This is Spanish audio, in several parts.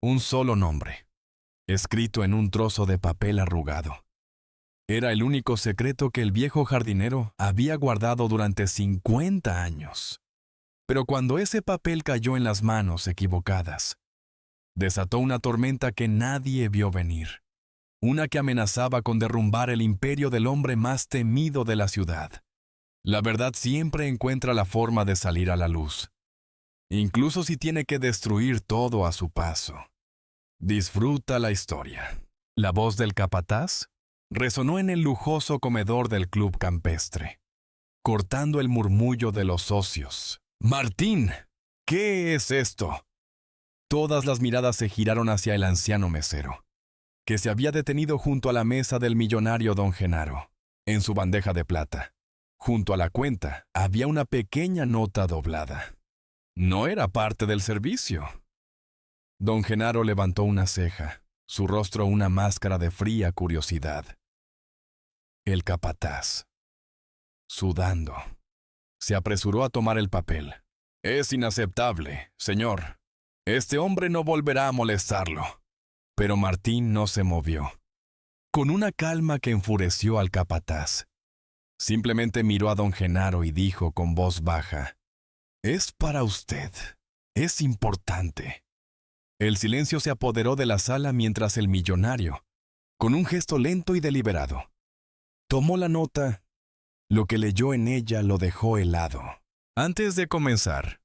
Un solo nombre, escrito en un trozo de papel arrugado. Era el único secreto que el viejo jardinero había guardado durante 50 años. Pero cuando ese papel cayó en las manos equivocadas, desató una tormenta que nadie vio venir. Una que amenazaba con derrumbar el imperio del hombre más temido de la ciudad. La verdad siempre encuentra la forma de salir a la luz, incluso si tiene que destruir todo a su paso. Disfruta la historia. La voz del capataz resonó en el lujoso comedor del club campestre, cortando el murmullo de los socios. «Martín, ¿qué es esto?» Todas las miradas se giraron hacia el anciano mesero, que se había detenido junto a la mesa del millonario don Genaro. En su bandeja de plata, junto a la cuenta, había una pequeña nota doblada. No era parte del servicio. Don Genaro levantó una ceja, su rostro una máscara de fría curiosidad. El capataz, sudando, se apresuró a tomar el papel. «Es inaceptable, señor. Este hombre no volverá a molestarlo». Pero Martín no se movió. Con una calma que enfureció al capataz, simplemente miró a don Genaro y dijo con voz baja: «Es para usted. Es importante». El silencio se apoderó de la sala mientras el millonario, con un gesto lento y deliberado, tomó la nota. Lo que leyó en ella lo dejó helado. «Antes de comenzar,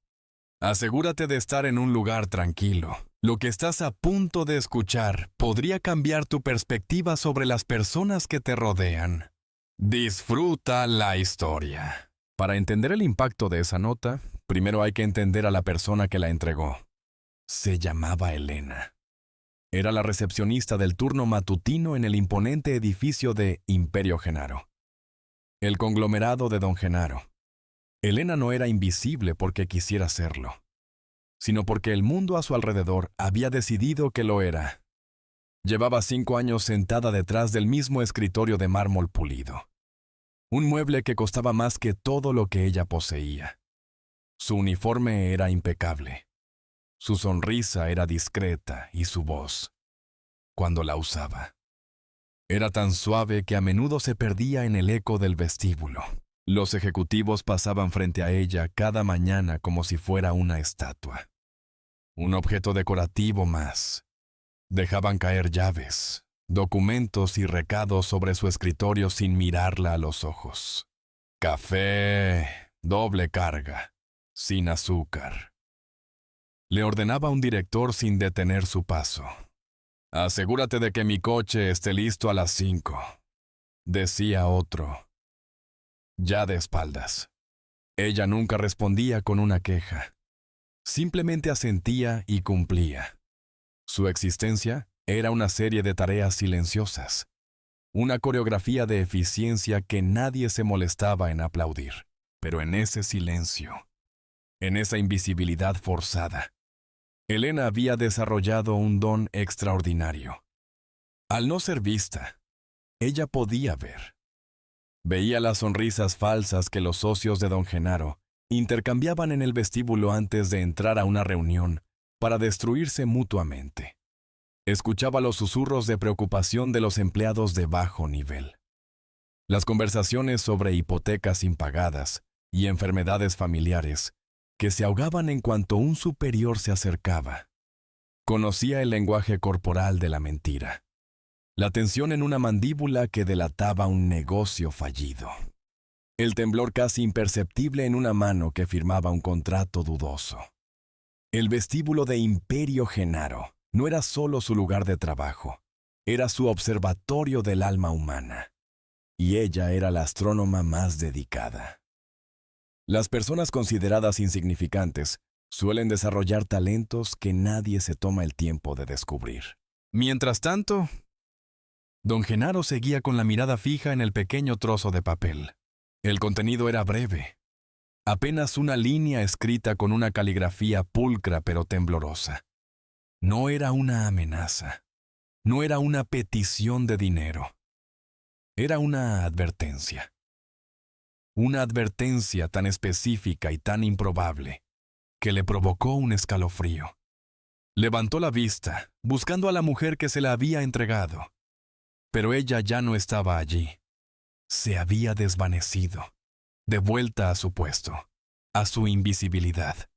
asegúrate de estar en un lugar tranquilo. Lo que estás a punto de escuchar podría cambiar tu perspectiva sobre las personas que te rodean. Disfruta la historia». Para entender el impacto de esa nota, primero hay que entender a la persona que la entregó. Se llamaba Elena. Era la recepcionista del turno matutino en el imponente edificio de Imperio Genaro, el conglomerado de don Genaro. Elena no era invisible porque quisiera serlo, sino porque el mundo a su alrededor había decidido que lo era. Llevaba 5 años sentada detrás del mismo escritorio de mármol pulido, un mueble que costaba más que todo lo que ella poseía. Su uniforme era impecable. Su sonrisa era discreta y su voz, cuando la usaba, era tan suave que a menudo se perdía en el eco del vestíbulo. Los ejecutivos pasaban frente a ella cada mañana como si fuera una estatua. Un objeto decorativo más. Dejaban caer llaves, documentos y recados sobre su escritorio sin mirarla a los ojos. «Café, doble carga, sin azúcar», le ordenaba un director sin detener su paso. «Asegúrate de que mi coche esté listo a las 5», decía otro, ya de espaldas. Ella nunca respondía con una queja. Simplemente asentía y cumplía. Su existencia era una serie de tareas silenciosas, una coreografía de eficiencia que nadie se molestaba en aplaudir. Pero en ese silencio, en esa invisibilidad forzada, Elena había desarrollado un don extraordinario. Al no ser vista, ella podía ver. Veía las sonrisas falsas que los socios de don Genaro intercambiaban en el vestíbulo antes de entrar a una reunión para destruirse mutuamente. Escuchaba los susurros de preocupación de los empleados de bajo nivel. Las conversaciones sobre hipotecas impagadas y enfermedades familiares que se ahogaban en cuanto un superior se acercaba. Conocía el lenguaje corporal de la mentira, la tensión en una mandíbula que delataba un negocio fallido, el temblor casi imperceptible en una mano que firmaba un contrato dudoso. El vestíbulo de Imperio Genaro no era solo su lugar de trabajo, era su observatorio del alma humana, y ella era la astrónoma más dedicada. Las personas consideradas insignificantes suelen desarrollar talentos que nadie se toma el tiempo de descubrir. Mientras tanto, don Genaro seguía con la mirada fija en el pequeño trozo de papel. El contenido era breve, apenas una línea escrita con una caligrafía pulcra pero temblorosa. No era una amenaza, no era una petición de dinero, era una advertencia. Una advertencia tan específica y tan improbable que le provocó un escalofrío. Levantó la vista, buscando a la mujer que se la había entregado. Pero ella ya no estaba allí. Se había desvanecido, de vuelta a su puesto, a su invisibilidad.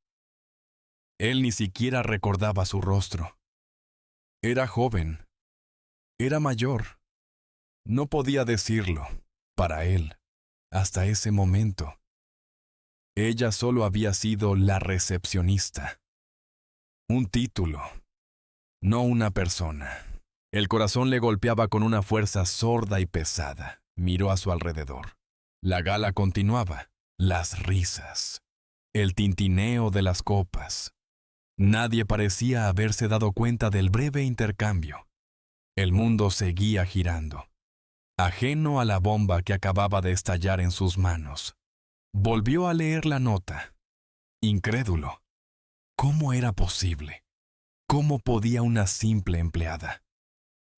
Él ni siquiera recordaba su rostro. Era joven. Era mayor. No podía decirlo, para él, hasta ese momento. Ella solo había sido la recepcionista. Un título, no una persona. El corazón le golpeaba con una fuerza sorda y pesada. Miró a su alrededor. La gala continuaba. Las risas. El tintineo de las copas. Nadie parecía haberse dado cuenta del breve intercambio. El mundo seguía girando. Ajeno a la bomba que acababa de estallar en sus manos. Volvió a leer la nota. Incrédulo. ¿Cómo era posible? ¿Cómo podía una simple empleada?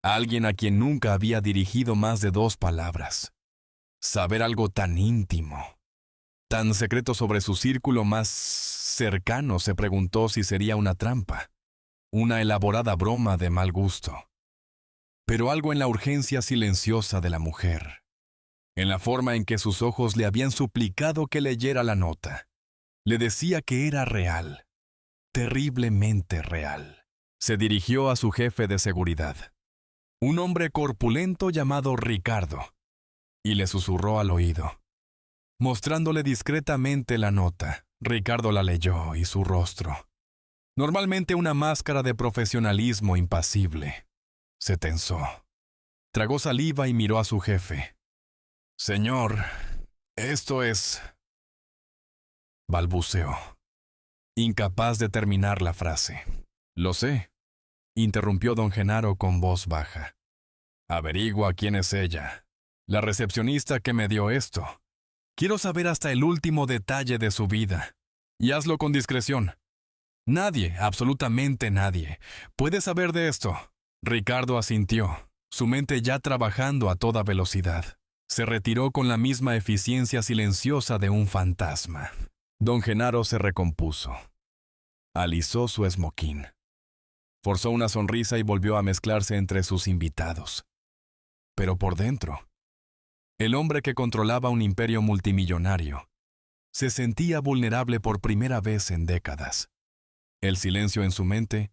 Alguien a quien nunca había dirigido más de 2 palabras. Saber algo tan íntimo, tan secreto sobre su círculo más cercano, se preguntó si sería una trampa, una elaborada broma de mal gusto. Pero algo en la urgencia silenciosa de la mujer, en la forma en que sus ojos le habían suplicado que leyera la nota, le decía que era real, terriblemente real. Se dirigió a su jefe de seguridad, un hombre corpulento llamado Ricardo, y le susurró al oído. Mostrándole discretamente la nota, Ricardo la leyó y su rostro, normalmente una máscara de profesionalismo impasible, se tensó. Tragó saliva y miró a su jefe. «Señor, esto es...» balbuceó, incapaz de terminar la frase. «Lo sé», interrumpió don Genaro con voz baja. «Averigua quién es ella, la recepcionista que me dio esto. Quiero saber hasta el último detalle de su vida. Y hazlo con discreción. Nadie, absolutamente nadie, puede saber de esto». Ricardo asintió, su mente ya trabajando a toda velocidad. Se retiró con la misma eficiencia silenciosa de un fantasma. Don Genaro se recompuso. Alisó su esmoquín. Forzó una sonrisa y volvió a mezclarse entre sus invitados. Pero por dentro, el hombre que controlaba un imperio multimillonario se sentía vulnerable por primera vez en décadas. El silencio en su mente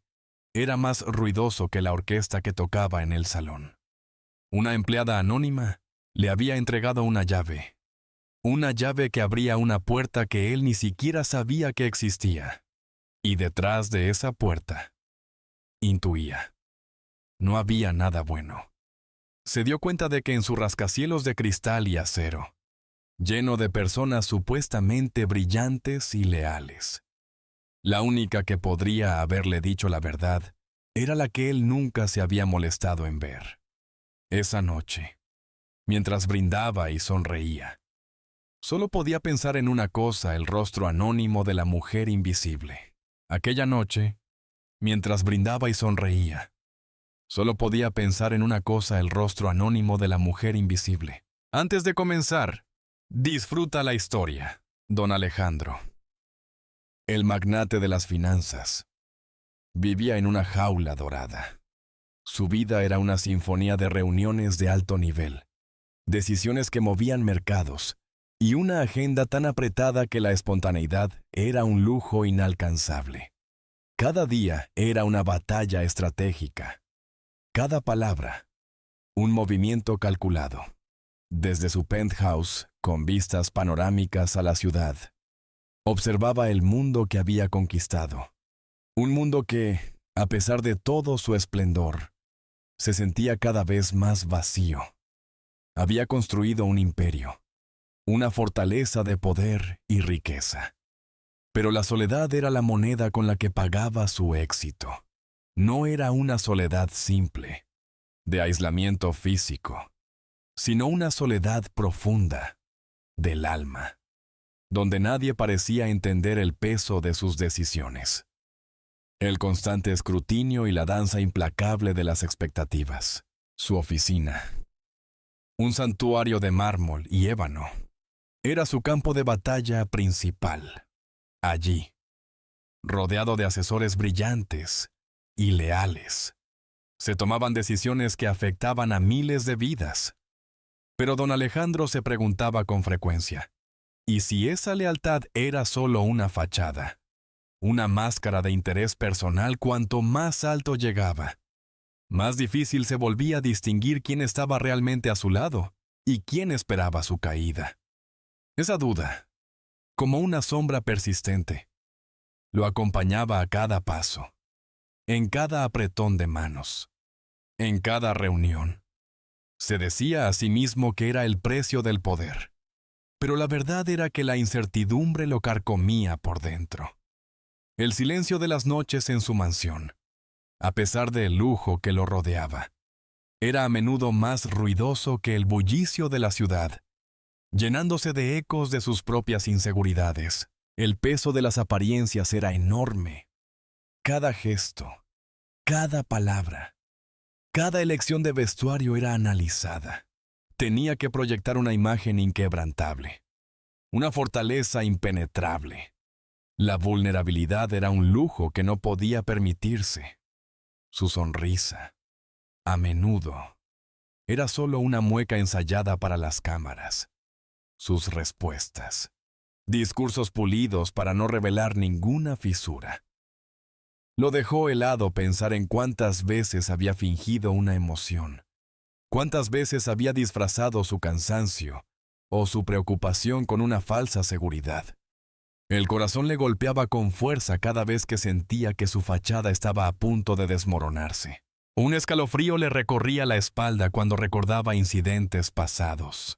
era más ruidoso que la orquesta que tocaba en el salón. Una empleada anónima le había entregado una llave que abría una puerta que él ni siquiera sabía que existía. Y detrás de esa puerta, intuía, no había nada bueno. Se dio cuenta de que en su rascacielos de cristal y acero, lleno de personas supuestamente brillantes y leales, la única que podría haberle dicho la verdad era la que él nunca se había molestado en ver. Esa noche, mientras brindaba y sonreía, solo podía pensar en una cosa: el rostro anónimo de la mujer invisible. Aquella noche, mientras brindaba y sonreía, solo podía pensar en una cosa: el rostro anónimo de la mujer invisible. Antes de comenzar, disfruta la historia, don Alejandro. El magnate de las finanzas vivía en una jaula dorada. Su vida era una sinfonía de reuniones de alto nivel, decisiones que movían mercados, y una agenda tan apretada que la espontaneidad era un lujo inalcanzable. Cada día era una batalla estratégica. Cada palabra, un movimiento calculado. Desde su penthouse, con vistas panorámicas a la ciudad, observaba el mundo que había conquistado. Un mundo que, a pesar de todo su esplendor, se sentía cada vez más vacío. Había construido un imperio, una fortaleza de poder y riqueza. Pero la soledad era la moneda con la que pagaba su éxito. No era una soledad simple, de aislamiento físico, sino una soledad profunda, del alma, donde nadie parecía entender el peso de sus decisiones. El constante escrutinio y la danza implacable de las expectativas. Su oficina, un santuario de mármol y ébano, era su campo de batalla principal. Allí, rodeado de asesores brillantes, y leales. Se tomaban decisiones que afectaban a miles de vidas. Pero don Alejandro se preguntaba con frecuencia, ¿y si esa lealtad era solo una fachada? Una máscara de interés personal. Cuanto más alto llegaba, más difícil se volvía distinguir quién estaba realmente a su lado y quién esperaba su caída. Esa duda, como una sombra persistente, lo acompañaba a cada paso, en cada apretón de manos, en cada reunión. Se decía a sí mismo que era el precio del poder, pero la verdad era que la incertidumbre lo carcomía por dentro. El silencio de las noches en su mansión, a pesar del lujo que lo rodeaba, era a menudo más ruidoso que el bullicio de la ciudad, llenándose de ecos de sus propias inseguridades. El peso de las apariencias era enorme. Cada gesto, cada palabra, cada elección de vestuario era analizada. Tenía que proyectar una imagen inquebrantable, una fortaleza impenetrable. La vulnerabilidad era un lujo que no podía permitirse. Su sonrisa, a menudo, era solo una mueca ensayada para las cámaras. Sus respuestas, discursos pulidos para no revelar ninguna fisura. Lo dejó helado pensar en cuántas veces había fingido una emoción, cuántas veces había disfrazado su cansancio o su preocupación con una falsa seguridad. El corazón le golpeaba con fuerza cada vez que sentía que su fachada estaba a punto de desmoronarse. Un escalofrío le recorría la espalda cuando recordaba incidentes pasados.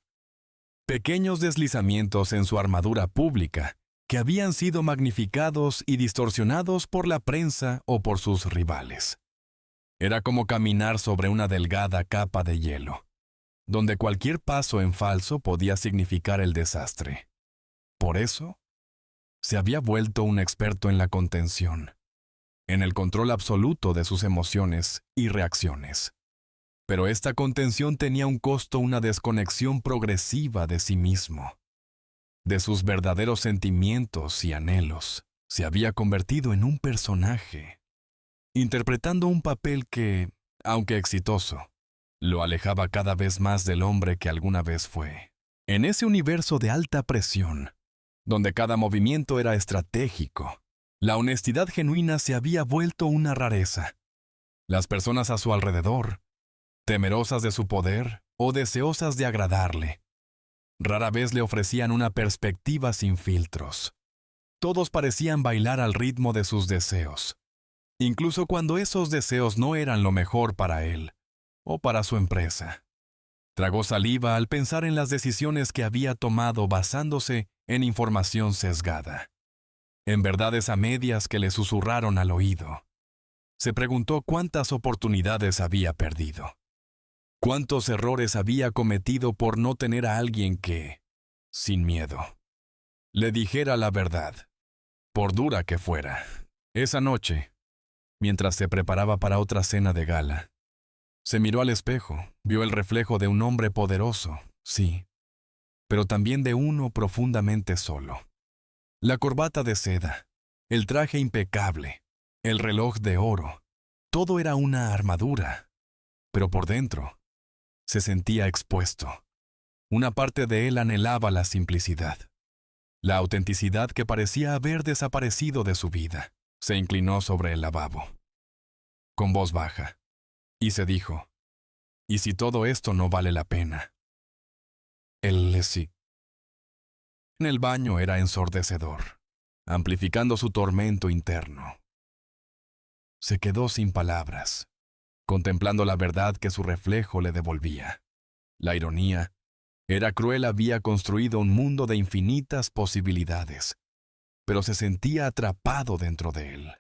Pequeños deslizamientos en su armadura pública que habían sido magnificados y distorsionados por la prensa o por sus rivales. Era como caminar sobre una delgada capa de hielo, donde cualquier paso en falso podía significar el desastre. Por eso, se había vuelto un experto en la contención, en el control absoluto de sus emociones y reacciones. Pero esta contención tenía un costo, una desconexión progresiva de sí mismo, de sus verdaderos sentimientos y anhelos. Se había convertido en un personaje, interpretando un papel que, aunque exitoso, lo alejaba cada vez más del hombre que alguna vez fue. En ese universo de alta presión, donde cada movimiento era estratégico, la honestidad genuina se había vuelto una rareza. Las personas a su alrededor, temerosas de su poder o deseosas de agradarle, rara vez le ofrecían una perspectiva sin filtros. Todos parecían bailar al ritmo de sus deseos, incluso cuando esos deseos no eran lo mejor para él o para su empresa. Tragó saliva al pensar en las decisiones que había tomado basándose en información sesgada, en verdades a medias que le susurraron al oído. Se preguntó cuántas oportunidades había perdido, cuántos errores había cometido por no tener a alguien que, sin miedo, le dijera la verdad, por dura que fuera. Esa noche, mientras se preparaba para otra cena de gala, se miró al espejo, vio el reflejo de un hombre poderoso, sí, pero también de uno profundamente solo. La corbata de seda, el traje impecable, el reloj de oro, todo era una armadura, pero por dentro se sentía expuesto. Una parte de él anhelaba la simplicidad, la autenticidad que parecía haber desaparecido de su vida. Se inclinó sobre el lavabo, con voz baja, y se dijo, ¿y si todo esto no vale la pena? Él sí. En el baño era ensordecedor, amplificando su tormento interno. Se quedó sin palabras, contemplando la verdad que su reflejo le devolvía. La ironía era cruel, había construido un mundo de infinitas posibilidades, pero se sentía atrapado dentro de él.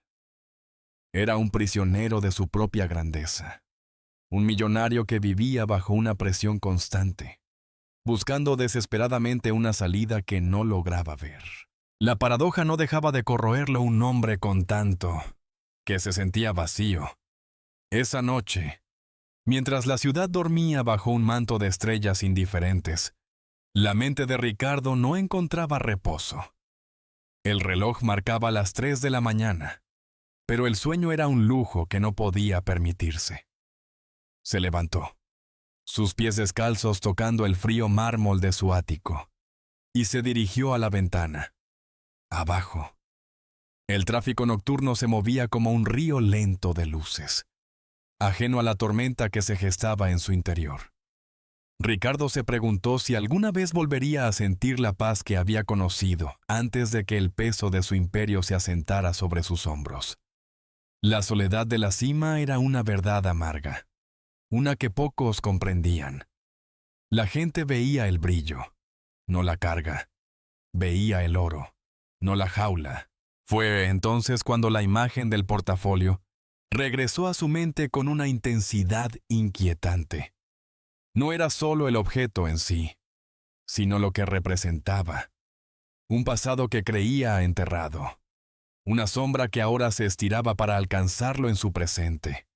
Era un prisionero de su propia grandeza, un millonario que vivía bajo una presión constante, buscando desesperadamente una salida que no lograba ver. La paradoja no dejaba de corroerlo, un hombre con tanto, que se sentía vacío. Esa noche, mientras la ciudad dormía bajo un manto de estrellas indiferentes, la mente de Ricardo no encontraba reposo. El reloj marcaba las 3 de la mañana. Pero el sueño era un lujo que no podía permitirse. Se levantó, sus pies descalzos tocando el frío mármol de su ático, y se dirigió a la ventana. Abajo, el tráfico nocturno se movía como un río lento de luces, ajeno a la tormenta que se gestaba en su interior. Ricardo se preguntó si alguna vez volvería a sentir la paz que había conocido antes de que el peso de su imperio se asentara sobre sus hombros. La soledad de la cima era una verdad amarga, una que pocos comprendían. La gente veía el brillo, no la carga. Veía el oro, no la jaula. Fue entonces cuando la imagen del portafolio regresó a su mente con una intensidad inquietante. No era solo el objeto en sí, sino lo que representaba. Un pasado que creía enterrado. Una sombra que ahora se estiraba para alcanzarlo en su presente.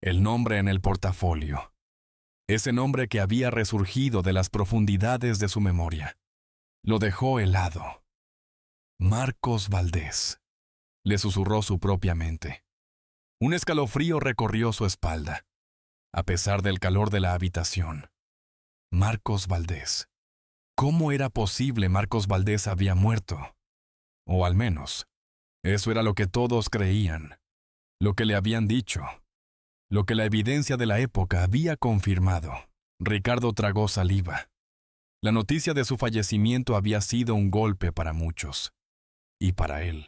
El nombre en el portafolio. Ese nombre que había resurgido de las profundidades de su memoria. Lo dejó helado. Marcos Valdés, le susurró su propia mente. Un escalofrío recorrió su espalda, a pesar del calor de la habitación. Marcos Valdés. ¿Cómo era posible Marcos Valdés había muerto? O al menos, eso era lo que todos creían, lo que le habían dicho, lo que la evidencia de la época había confirmado. Ricardo tragó saliva. La noticia de su fallecimiento había sido un golpe para muchos, y para él,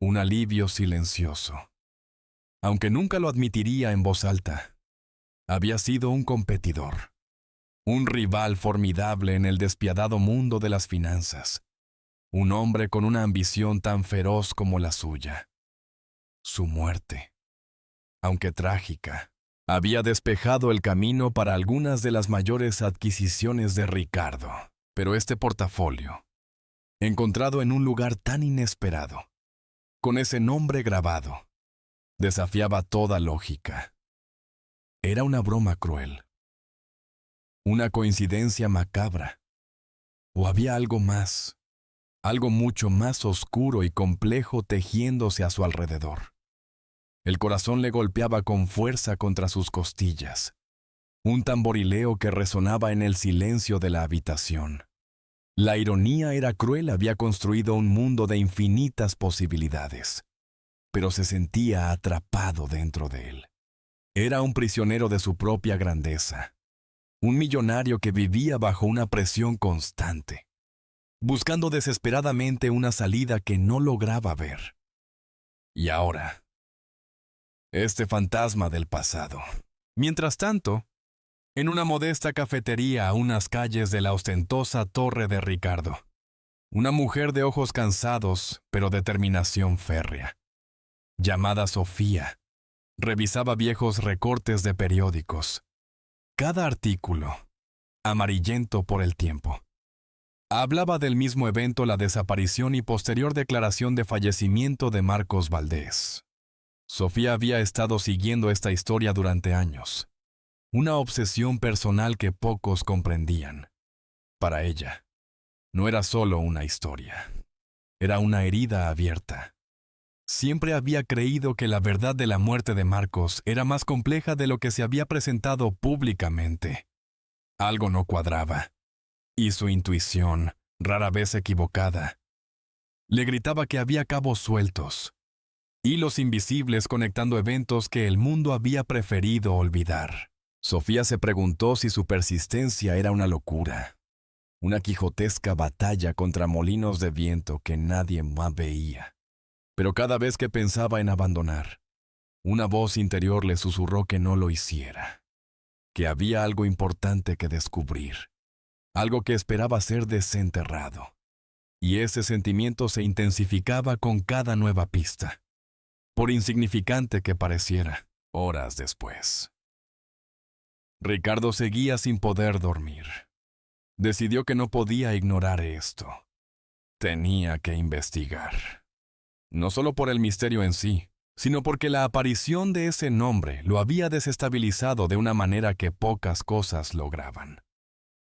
un alivio silencioso. Aunque nunca lo admitiría en voz alta, había sido un competidor, un rival formidable en el despiadado mundo de las finanzas, un hombre con una ambición tan feroz como la suya. Su muerte, aunque trágica, había despejado el camino para algunas de las mayores adquisiciones de Ricardo. Pero este portafolio, encontrado en un lugar tan inesperado, con ese nombre grabado, desafiaba toda lógica. Era una broma cruel, una coincidencia macabra, o había algo más, algo mucho más oscuro y complejo tejiéndose a su alrededor. El corazón le golpeaba con fuerza contra sus costillas, un tamborileo que resonaba en el silencio de la habitación. La ironía era cruel, había construido un mundo de infinitas posibilidades, pero se sentía atrapado dentro de él. Era un prisionero de su propia grandeza, un millonario que vivía bajo una presión constante, buscando desesperadamente una salida que no lograba ver. Y ahora, este fantasma del pasado. Mientras tanto, en una modesta cafetería a unas calles de la ostentosa Torre de Ricardo, una mujer de ojos cansados, pero determinación férrea, llamada Sofía, revisaba viejos recortes de periódicos. Cada artículo, amarillento por el tiempo, hablaba del mismo evento, la desaparición y posterior declaración de fallecimiento de Marcos Valdés. Sofía había estado siguiendo esta historia durante años, una obsesión personal que pocos comprendían. Para ella, no era solo una historia, era una herida abierta. Siempre había creído que la verdad de la muerte de Marcos era más compleja de lo que se había presentado públicamente. Algo no cuadraba, y su intuición, rara vez equivocada, le gritaba que había cabos sueltos, hilos invisibles conectando eventos que el mundo había preferido olvidar. Sofía se preguntó si su persistencia era una locura, una quijotesca batalla contra molinos de viento que nadie más veía. Pero cada vez que pensaba en abandonar, una voz interior le susurró que no lo hiciera, que había algo importante que descubrir, algo que esperaba ser desenterrado. Y ese sentimiento se intensificaba con cada nueva pista, por insignificante que pareciera, horas después. Ricardo seguía sin poder dormir. Decidió que no podía ignorar esto. Tenía que investigar. No solo por el misterio en sí, sino porque la aparición de ese nombre lo había desestabilizado de una manera que pocas cosas lograban.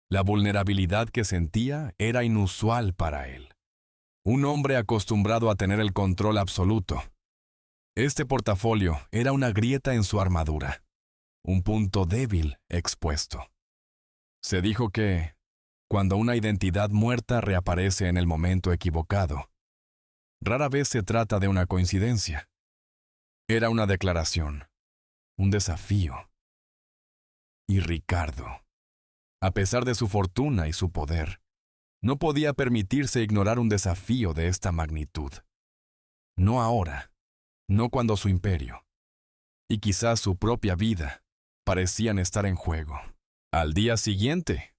La vulnerabilidad que sentía era inusual para él. Un hombre acostumbrado a tener el control absoluto. Este portafolio era una grieta en su armadura, un punto débil expuesto. Se dijo que, cuando una identidad muerta reaparece en el momento equivocado, rara vez se trata de una coincidencia. Era una declaración, un desafío. Y Ricardo, a pesar de su fortuna y su poder, no podía permitirse ignorar un desafío de esta magnitud. No ahora, no cuando su imperio, y quizás su propia vida, parecían estar en juego. Al día siguiente,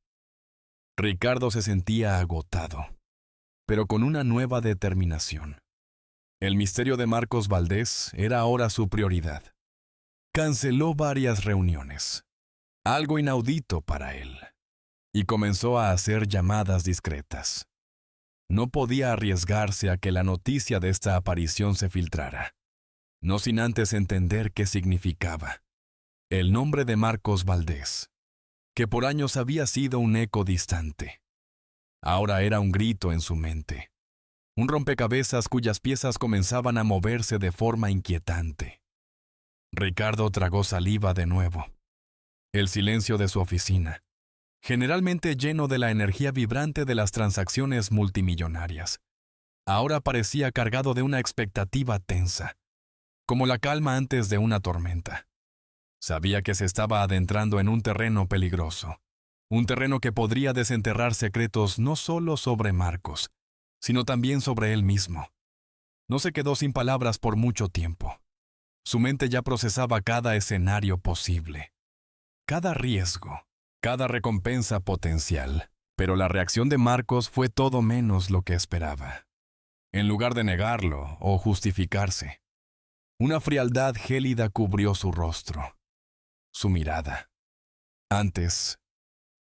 Ricardo se sentía agotado, pero con una nueva determinación. El misterio de Marcos Valdés era ahora su prioridad. Canceló varias reuniones, algo inaudito para él, y comenzó a hacer llamadas discretas. No podía arriesgarse a que la noticia de esta aparición se filtrara, no sin antes entender qué significaba. El nombre de Marcos Valdés, que por años había sido un eco distante, ahora era un grito en su mente, un rompecabezas cuyas piezas comenzaban a moverse de forma inquietante. Ricardo tragó saliva de nuevo. El silencio de su oficina, generalmente lleno de la energía vibrante de las transacciones multimillonarias, ahora parecía cargado de una expectativa tensa, como la calma antes de una tormenta. Sabía que se estaba adentrando en un terreno peligroso, un terreno que podría desenterrar secretos no solo sobre Marcos, sino también sobre él mismo. No se quedó sin palabras por mucho tiempo. Su mente ya procesaba cada escenario posible, cada riesgo, cada recompensa potencial, pero la reacción de Marcos fue todo menos lo que esperaba. En lugar de negarlo o justificarse, una frialdad gélida cubrió su rostro, su mirada. Antes,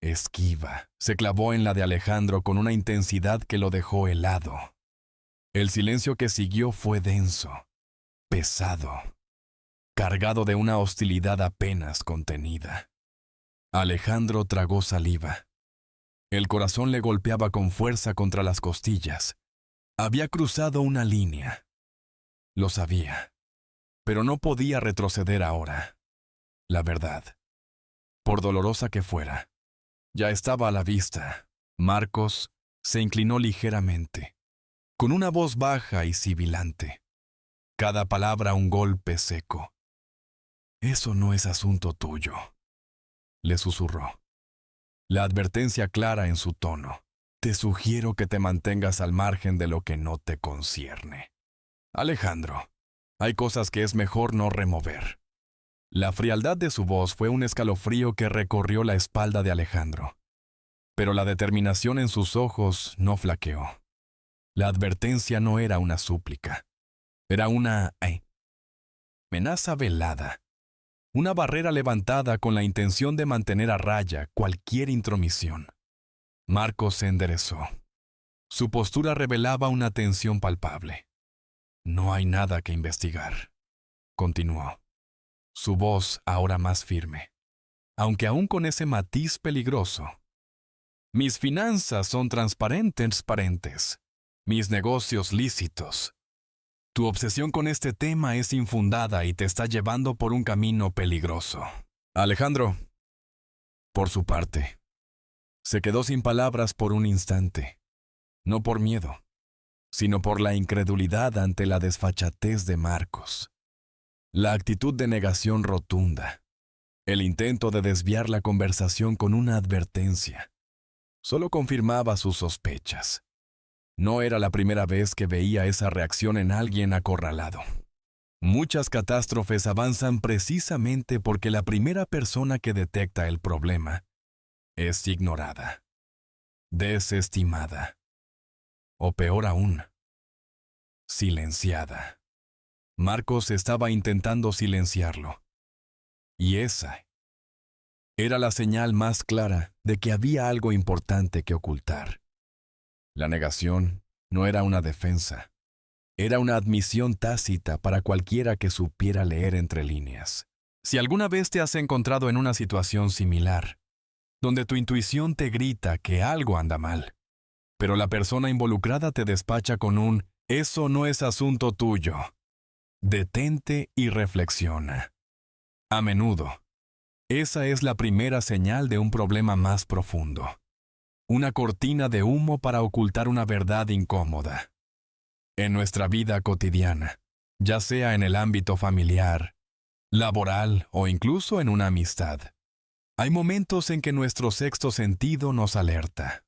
esquiva, se clavó en la de Alejandro con una intensidad que lo dejó helado. El silencio que siguió fue denso, pesado, cargado de una hostilidad apenas contenida. Alejandro tragó saliva. El corazón le golpeaba con fuerza contra las costillas. Había cruzado una línea. Lo sabía, pero no podía retroceder ahora. La verdad, por dolorosa que fuera, ya estaba a la vista. Marcos se inclinó ligeramente, con una voz baja y sibilante. Cada palabra un golpe seco. «Eso no es asunto tuyo», le susurró. La advertencia clara en su tono. «Te sugiero que te mantengas al margen de lo que no te concierne. Alejandro, hay cosas que es mejor no remover». La frialdad de su voz fue un escalofrío que recorrió la espalda de Alejandro. Pero la determinación en sus ojos no flaqueó. La advertencia no era una súplica. Era una amenaza velada. Una barrera levantada con la intención de mantener a raya cualquier intromisión. Marcos se enderezó. Su postura revelaba una tensión palpable. «No hay nada que investigar», continuó. Su voz ahora más firme, aunque aún con ese matiz peligroso. «Mis finanzas son transparentes. Mis negocios lícitos. Tu obsesión con este tema es infundada y te está llevando por un camino peligroso». Alejandro, por su parte, se quedó sin palabras por un instante, no por miedo, sino por la incredulidad ante la desfachatez de Marcos. La actitud de negación rotunda, el intento de desviar la conversación con una advertencia, solo confirmaba sus sospechas. No era la primera vez que veía esa reacción en alguien acorralado. Muchas catástrofes avanzan precisamente porque la primera persona que detecta el problema es ignorada, desestimada, o peor aún, silenciada. Marcos estaba intentando silenciarlo, y esa era la señal más clara de que había algo importante que ocultar. La negación no era una defensa, era una admisión tácita para cualquiera que supiera leer entre líneas. Si alguna vez te has encontrado en una situación similar, donde tu intuición te grita que algo anda mal, pero la persona involucrada te despacha con un «eso no es asunto tuyo», Detente y reflexiona. A menudo, esa es la primera señal de un problema más profundo. Una cortina de humo para ocultar una verdad incómoda. En nuestra vida cotidiana, ya sea en el ámbito familiar, laboral o incluso en una amistad, hay momentos en que nuestro sexto sentido nos alerta.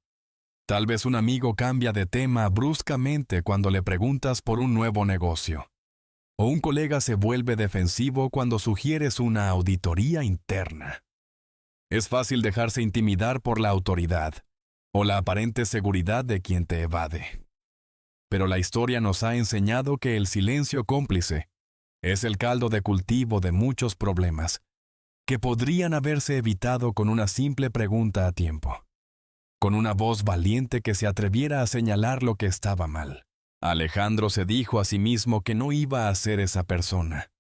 Tal vez un amigo cambia de tema bruscamente cuando le preguntas por un nuevo negocio. O un colega se vuelve defensivo cuando sugieres una auditoría interna. Es fácil dejarse intimidar por la autoridad o la aparente seguridad de quien te evade. Pero la historia nos ha enseñado que el silencio cómplice es el caldo de cultivo de muchos problemas que podrían haberse evitado con una simple pregunta a tiempo, con una voz valiente que se atreviera a señalar lo que estaba mal. Alejandro se dijo a sí mismo que no iba a ser esa persona.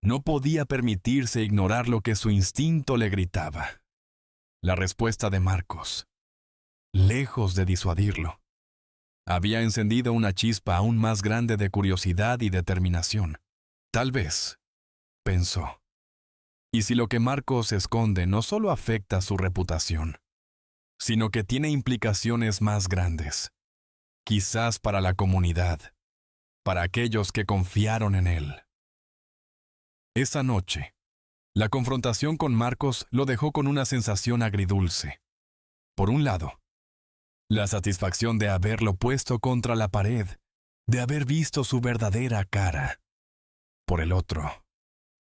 No podía permitirse ignorar lo que su instinto le gritaba. La respuesta de Marcos, lejos de disuadirlo, había encendido una chispa aún más grande de curiosidad y determinación. Tal vez, pensó, y si lo que Marcos esconde no solo afecta su reputación, sino que tiene implicaciones más grandes, quizás para la comunidad, para aquellos que confiaron en él. Esa noche, la confrontación con Marcos lo dejó con una sensación agridulce. Por un lado, la satisfacción de haberlo puesto contra la pared, de haber visto su verdadera cara. Por el otro,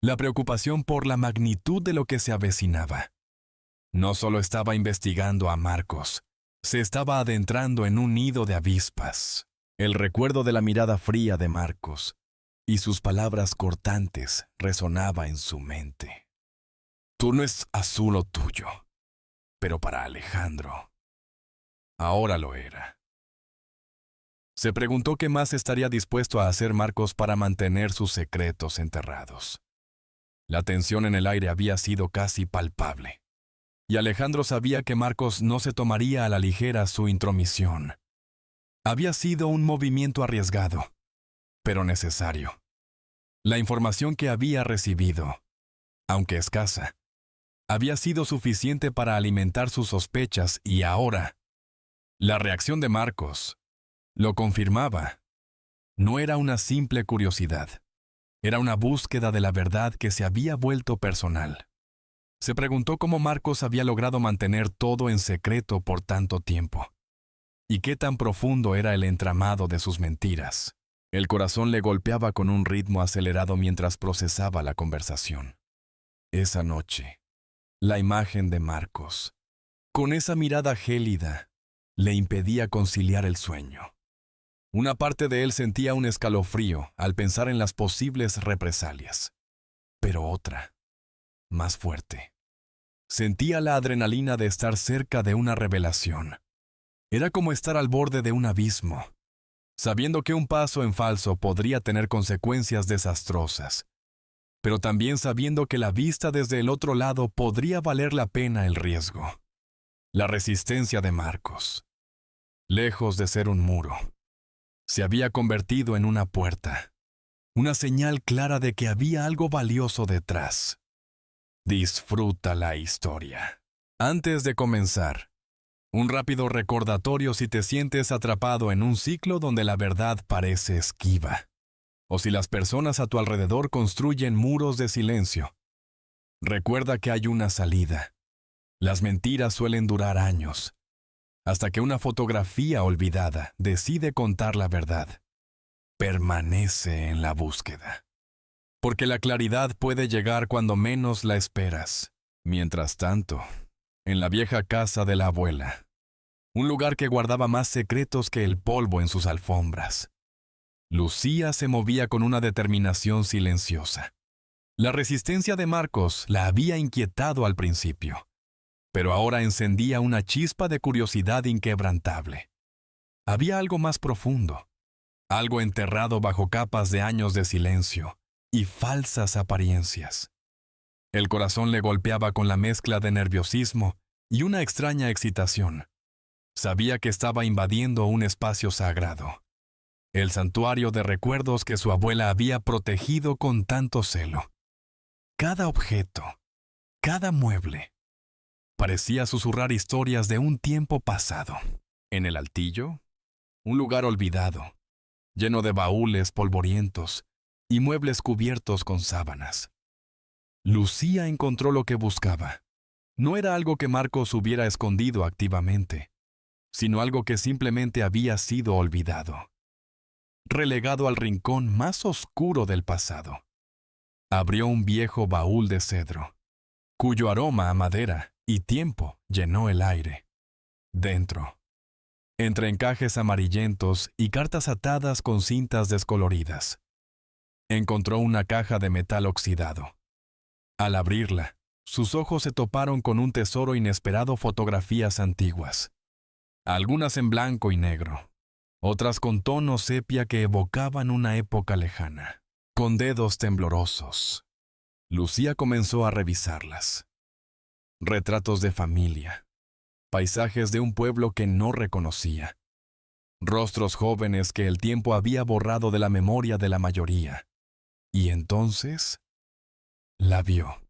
la preocupación por la magnitud de lo que se avecinaba. No solo estaba investigando a Marcos, se estaba adentrando en un nido de avispas. El recuerdo de la mirada fría de Marcos y sus palabras cortantes resonaba en su mente. Tú no es asunto tuyo, pero para Alejandro, ahora lo era. Se preguntó qué más estaría dispuesto a hacer Marcos para mantener sus secretos enterrados. La tensión en el aire había sido casi palpable, y Alejandro sabía que Marcos no se tomaría a la ligera su intromisión. Había sido un movimiento arriesgado, pero necesario. La información que había recibido, aunque escasa, había sido suficiente para alimentar sus sospechas y ahora, la reacción de Marcos lo confirmaba. No era una simple curiosidad, era una búsqueda de la verdad que se había vuelto personal. Se preguntó cómo Marcos había logrado mantener todo en secreto por tanto tiempo, y qué tan profundo era el entramado de sus mentiras. El corazón le golpeaba con un ritmo acelerado mientras procesaba la conversación. Esa noche, la imagen de Marcos, con esa mirada gélida, le impedía conciliar el sueño. Una parte de él sentía un escalofrío al pensar en las posibles represalias, pero otra, más fuerte, sentía la adrenalina de estar cerca de una revelación. Era como estar al borde de un abismo, sabiendo que un paso en falso podría tener consecuencias desastrosas, pero también sabiendo que la vista desde el otro lado podría valer la pena el riesgo. La resistencia de Marcos, lejos de ser un muro, se había convertido en una puerta, una señal clara de que había algo valioso detrás. Disfruta la historia. Antes de comenzar, un rápido recordatorio si te sientes atrapado en un ciclo donde la verdad parece esquiva, o si las personas a tu alrededor construyen muros de silencio. Recuerda que hay una salida. Las mentiras suelen durar años, hasta que una fotografía olvidada decide contar la verdad. Permanece en la búsqueda, porque la claridad puede llegar cuando menos la esperas. Mientras tanto, en la vieja casa de la abuela, un lugar que guardaba más secretos que el polvo en sus alfombras, Lucía se movía con una determinación silenciosa. La resistencia de Marcos la había inquietado al principio, pero ahora encendía una chispa de curiosidad inquebrantable. Había algo más profundo, algo enterrado bajo capas de años de silencio y falsas apariencias. El corazón le golpeaba con la mezcla de nerviosismo y una extraña excitación. Sabía que estaba invadiendo un espacio sagrado, el santuario de recuerdos que su abuela había protegido con tanto celo. Cada objeto, cada mueble, parecía susurrar historias de un tiempo pasado. En el altillo, un lugar olvidado, lleno de baúles polvorientos y muebles cubiertos con sábanas. Lucía encontró lo que buscaba. No era algo que Marcos hubiera escondido activamente, sino algo que simplemente había sido olvidado, relegado al rincón más oscuro del pasado. Abrió un viejo baúl de cedro, cuyo aroma a madera y tiempo llenó el aire. Dentro, entre encajes amarillentos y cartas atadas con cintas descoloridas, encontró una caja de metal oxidado. Al abrirla, sus ojos se toparon con un tesoro inesperado: fotografías antiguas, algunas en blanco y negro, otras con tonos sepia que evocaban una época lejana. Con dedos temblorosos, Lucía comenzó a revisarlas. Retratos de familia, paisajes de un pueblo que no reconocía, rostros jóvenes que el tiempo había borrado de la memoria de la mayoría. Y entonces, la vio.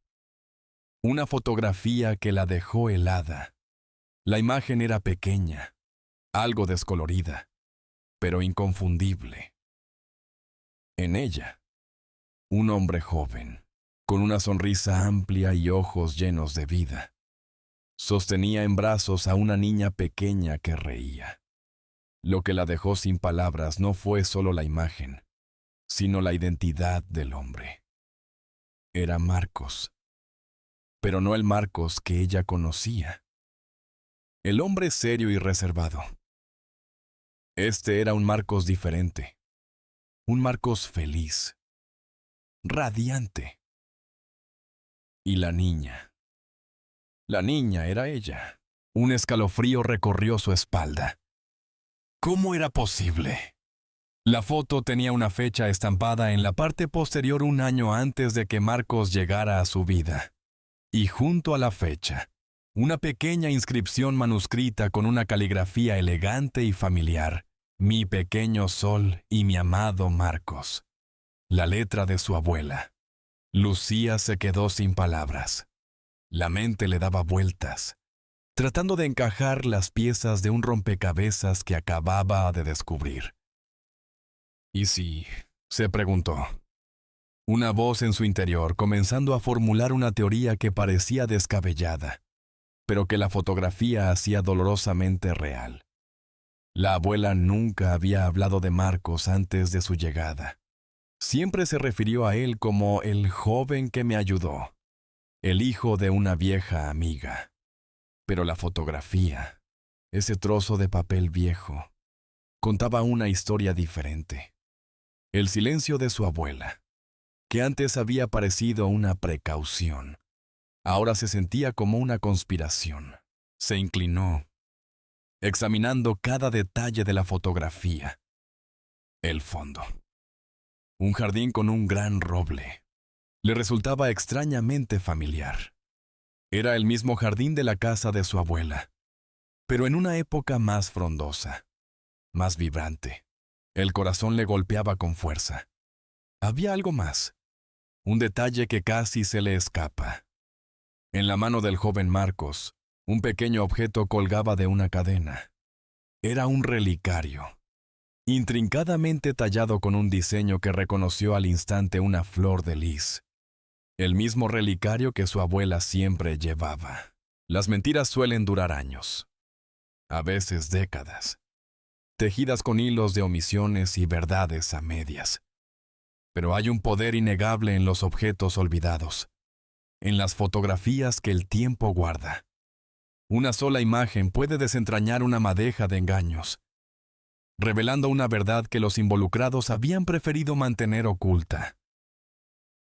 Una fotografía que la dejó helada. La imagen era pequeña, algo descolorida, pero inconfundible. En ella, un hombre joven, con una sonrisa amplia y ojos llenos de vida, sostenía en brazos a una niña pequeña que reía. Lo que la dejó sin palabras no fue solo la imagen, sino la identidad del hombre. Era Marcos, pero no el Marcos que ella conocía. El hombre serio y reservado. Este era un Marcos diferente, un Marcos feliz, radiante. Y la niña. La niña era ella. Un escalofrío recorrió su espalda. ¿Cómo era posible? La foto tenía una fecha estampada en la parte posterior, un año antes de que Marcos llegara a su vida. Y junto a la fecha, una pequeña inscripción manuscrita con una caligrafía elegante y familiar: mi pequeño sol y mi amado Marcos. La letra de su abuela. Lucía se quedó sin palabras. La mente le daba vueltas, tratando de encajar las piezas de un rompecabezas que acababa de descubrir. ¿Y si?, se preguntó. Una voz en su interior comenzando a formular una teoría que parecía descabellada, pero que la fotografía hacía dolorosamente real. La abuela nunca había hablado de Marcos antes de su llegada. Siempre se refirió a él como el joven que me ayudó, el hijo de una vieja amiga. Pero la fotografía, ese trozo de papel viejo, contaba una historia diferente. El silencio de su abuela, que antes había parecido una precaución, ahora se sentía como una conspiración. Se inclinó, examinando cada detalle de la fotografía. El fondo. Un jardín con un gran roble. Le resultaba extrañamente familiar. Era el mismo jardín de la casa de su abuela, pero en una época más frondosa, más vibrante. El corazón le golpeaba con fuerza. Había algo más, un detalle que casi se le escapa. En la mano del joven Marcos, un pequeño objeto colgaba de una cadena. Era un relicario, intrincadamente tallado con un diseño que reconoció al instante: una flor de lis. El mismo relicario que su abuela siempre llevaba. Las mentiras suelen durar años, a veces décadas, tejidas con hilos de omisiones y verdades a medias. Pero hay un poder innegable en los objetos olvidados, en las fotografías que el tiempo guarda. Una sola imagen puede desentrañar una madeja de engaños, revelando una verdad que los involucrados habían preferido mantener oculta.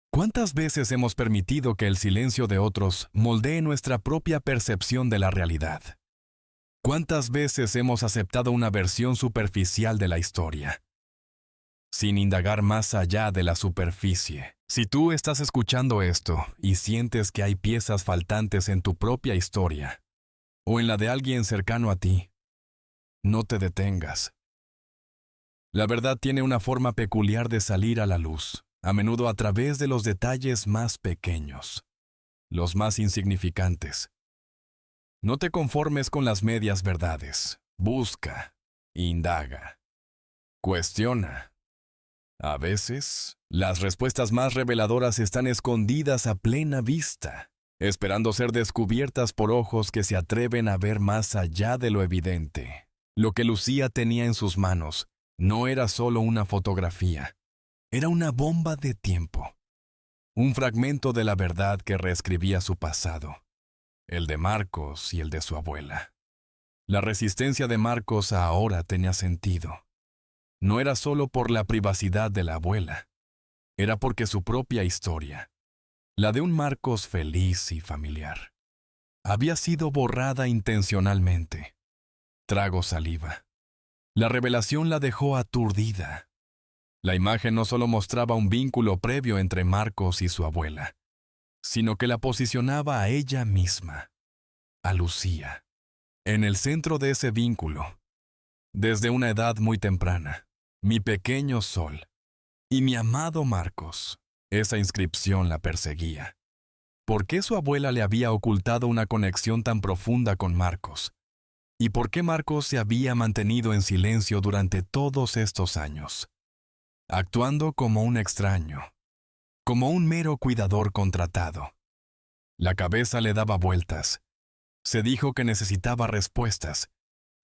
¿Cuántas veces hemos permitido que el silencio de otros moldee nuestra propia percepción de la realidad? ¿Cuántas veces hemos aceptado una versión superficial de la historia, sin indagar más allá de la superficie? Si tú estás escuchando esto y sientes que hay piezas faltantes en tu propia historia, o en la de alguien cercano a ti, no te detengas. La verdad tiene una forma peculiar de salir a la luz, a menudo a través de los detalles más pequeños, los más insignificantes. No te conformes con las medias verdades. Busca, indaga, cuestiona. A veces, las respuestas más reveladoras están escondidas a plena vista, esperando ser descubiertas por ojos que se atreven a ver más allá de lo evidente. Lo que Lucía tenía en sus manos no era solo una fotografía, era una bomba de tiempo, un fragmento de la verdad que reescribía su pasado, el de Marcos y el de su abuela. La resistencia de Marcos ahora tenía sentido. No era solo por la privacidad de la abuela, era porque su propia historia, la de un Marcos feliz y familiar, había sido borrada intencionalmente. Trago saliva. La revelación la dejó aturdida. La imagen no solo mostraba un vínculo previo entre Marcos y su abuela, sino que la posicionaba a ella misma, a Lucía, en el centro de ese vínculo, desde una edad muy temprana. Mi pequeño sol y mi amado Marcos. Esa inscripción la perseguía. ¿Por qué su abuela le había ocultado una conexión tan profunda con Marcos? ¿Y por qué Marcos se había mantenido en silencio durante todos estos años? Actuando como un extraño, como un mero cuidador contratado. La cabeza le daba vueltas. Se dijo que necesitaba respuestas,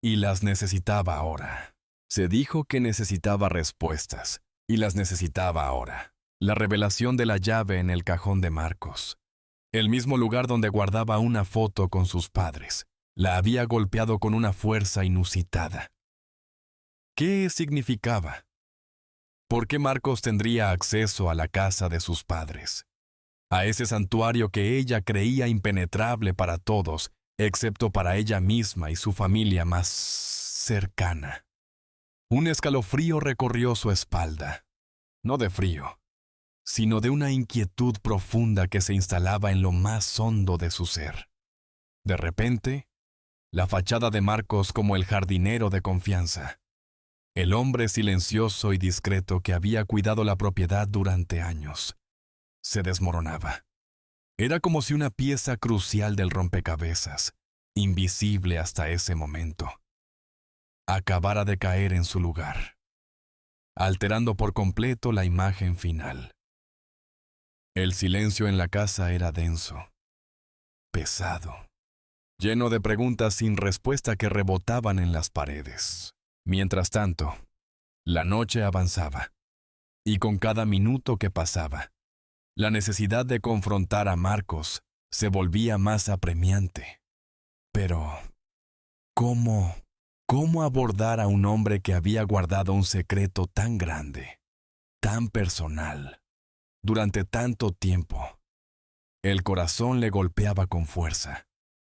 y las necesitaba ahora. Se dijo que necesitaba respuestas, y las necesitaba ahora. La revelación de la llave en el cajón de Marcos, el mismo lugar donde guardaba una foto con sus padres, la había golpeado con una fuerza inusitada. ¿Qué significaba? ¿Por qué Marcos tendría acceso a la casa de sus padres? A ese santuario que ella creía impenetrable para todos, excepto para ella misma y su familia más cercana. Un escalofrío recorrió su espalda, no de frío, sino de una inquietud profunda que se instalaba en lo más hondo de su ser. De repente, la fachada de Marcos como el jardinero de confianza, el hombre silencioso y discreto que había cuidado la propiedad durante años, se desmoronaba. Era como si una pieza crucial del rompecabezas, invisible hasta ese momento, acabara de caer en su lugar, alterando por completo la imagen final. El silencio en la casa era denso, pesado, lleno de preguntas sin respuesta que rebotaban en las paredes. Mientras tanto, la noche avanzaba, y con cada minuto que pasaba, la necesidad de confrontar a Marcos se volvía más apremiante. Pero, ¿cómo abordar a un hombre que había guardado un secreto tan grande, tan personal, durante tanto tiempo? El corazón le golpeaba con fuerza,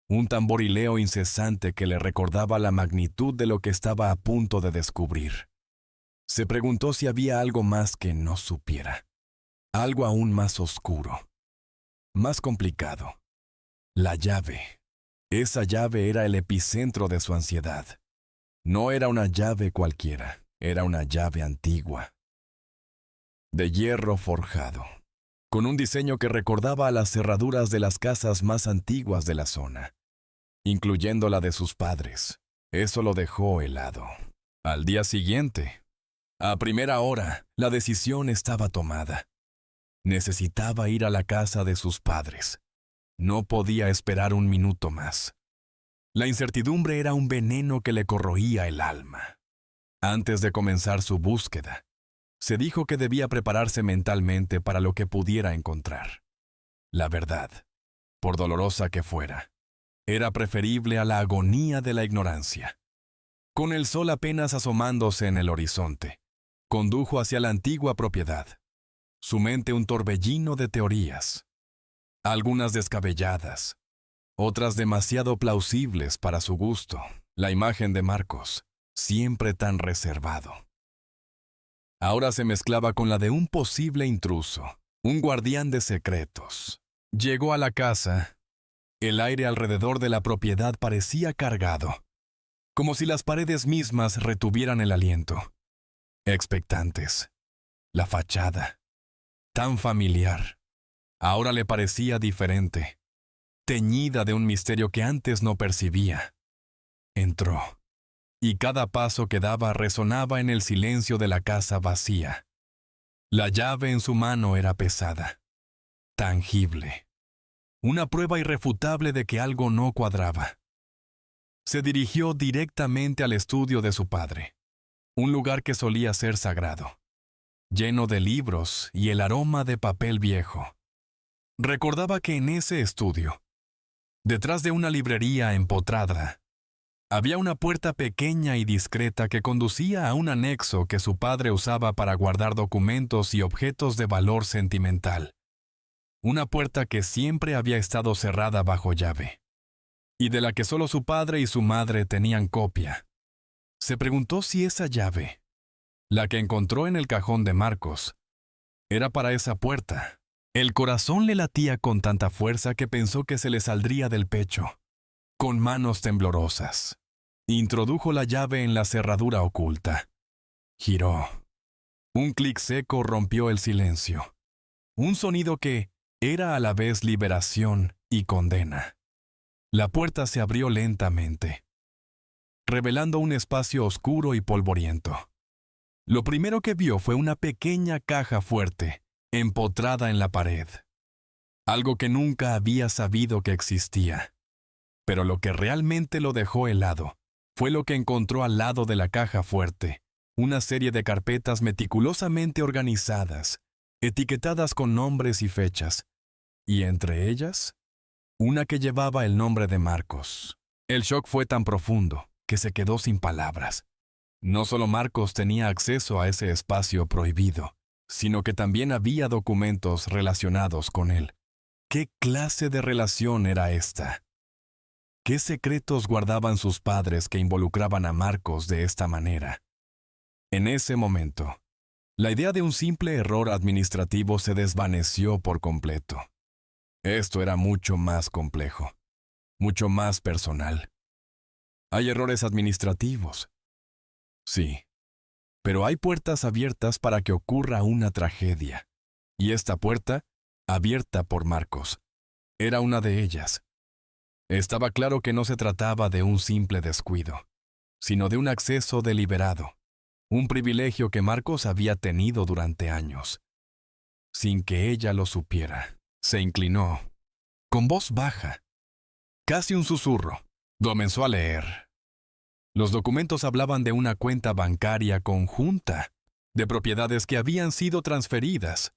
un tamborileo incesante que le recordaba la magnitud de lo que estaba a punto de descubrir. Se preguntó si había algo más que no supiera, algo aún más oscuro, más complicado. La llave. Esa llave era el epicentro de su ansiedad. No era una llave cualquiera, era una llave antigua, de hierro forjado, con un diseño que recordaba a las cerraduras de las casas más antiguas de la zona, incluyendo la de sus padres. Eso lo dejó helado. Al día siguiente, a primera hora, la decisión estaba tomada. Necesitaba ir a la casa de sus padres. No podía esperar un minuto más. La incertidumbre era un veneno que le corroía el alma. Antes de comenzar su búsqueda, se dijo que debía prepararse mentalmente para lo que pudiera encontrar. La verdad, por dolorosa que fuera, era preferible a la agonía de la ignorancia. Con el sol apenas asomándose en el horizonte, condujo hacia la antigua propiedad. Su mente un torbellino de teorías, algunas descabelladas, otras demasiado plausibles para su gusto. La imagen de Marcos, siempre tan reservado, ahora se mezclaba con la de un posible intruso, un guardián de secretos. Llegó a la casa. El aire alrededor de la propiedad parecía cargado, como si las paredes mismas retuvieran el aliento. expectantes. La fachada, tan familiar, ahora le parecía diferente, teñida de un misterio que antes no percibía. Entró, y cada paso que daba resonaba en el silencio de la casa vacía. La llave en su mano era pesada, tangible, una prueba irrefutable de que algo no cuadraba. Se dirigió directamente al estudio de su padre, un lugar que solía ser sagrado, lleno de libros y el aroma de papel viejo. Recordaba que en ese estudio, detrás de una librería empotrada, había una puerta pequeña y discreta que conducía a un anexo que su padre usaba para guardar documentos y objetos de valor sentimental. Una puerta que siempre había estado cerrada bajo llave, y de la que solo su padre y su madre tenían copia. Se preguntó si esa llave, la que encontró en el cajón de Marcos, era para esa puerta. El corazón le latía con tanta fuerza que pensó que se le saldría del pecho. Con manos temblorosas, introdujo la llave en la cerradura oculta. Giró. Un clic seco rompió el silencio. Un sonido que era a la vez liberación y condena. La puerta se abrió lentamente, revelando un espacio oscuro y polvoriento. Lo primero que vio fue una pequeña caja fuerte, empotrada en la pared. Algo que nunca había sabido que existía. Pero lo que realmente lo dejó helado fue lo que encontró al lado de la caja fuerte, una serie de carpetas meticulosamente organizadas, etiquetadas con nombres y fechas, y entre ellas, una que llevaba el nombre de Marcos. El shock fue tan profundo que se quedó sin palabras. No solo Marcos tenía acceso a ese espacio prohibido, sino que también había documentos relacionados con él. ¿Qué clase de relación era esta? ¿Qué secretos guardaban sus padres que involucraban a Marcos de esta manera? En ese momento, la idea de un simple error administrativo se desvaneció por completo. Esto era mucho más complejo, mucho más personal. Hay errores administrativos. Sí, pero hay puertas abiertas para que ocurra una tragedia. Y esta puerta, abierta por Marcos, era una de ellas. Estaba claro que no se trataba de un simple descuido, sino de un acceso deliberado, un privilegio que Marcos había tenido durante años. Sin que ella lo supiera, se inclinó, con voz baja, casi un susurro, comenzó a leer. Los documentos hablaban de una cuenta bancaria conjunta, de propiedades que habían sido transferidas,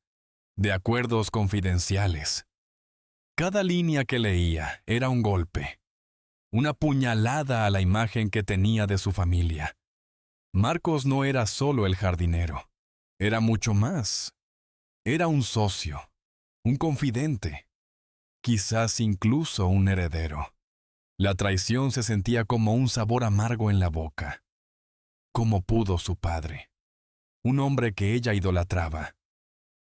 de acuerdos confidenciales. Cada línea que leía era un golpe, una puñalada a la imagen que tenía de su familia. Marcos no era solo el jardinero, era mucho más. Era un socio, un confidente, quizás incluso un heredero. La traición se sentía como un sabor amargo en la boca. ¿Cómo pudo su padre, un hombre que ella idolatraba,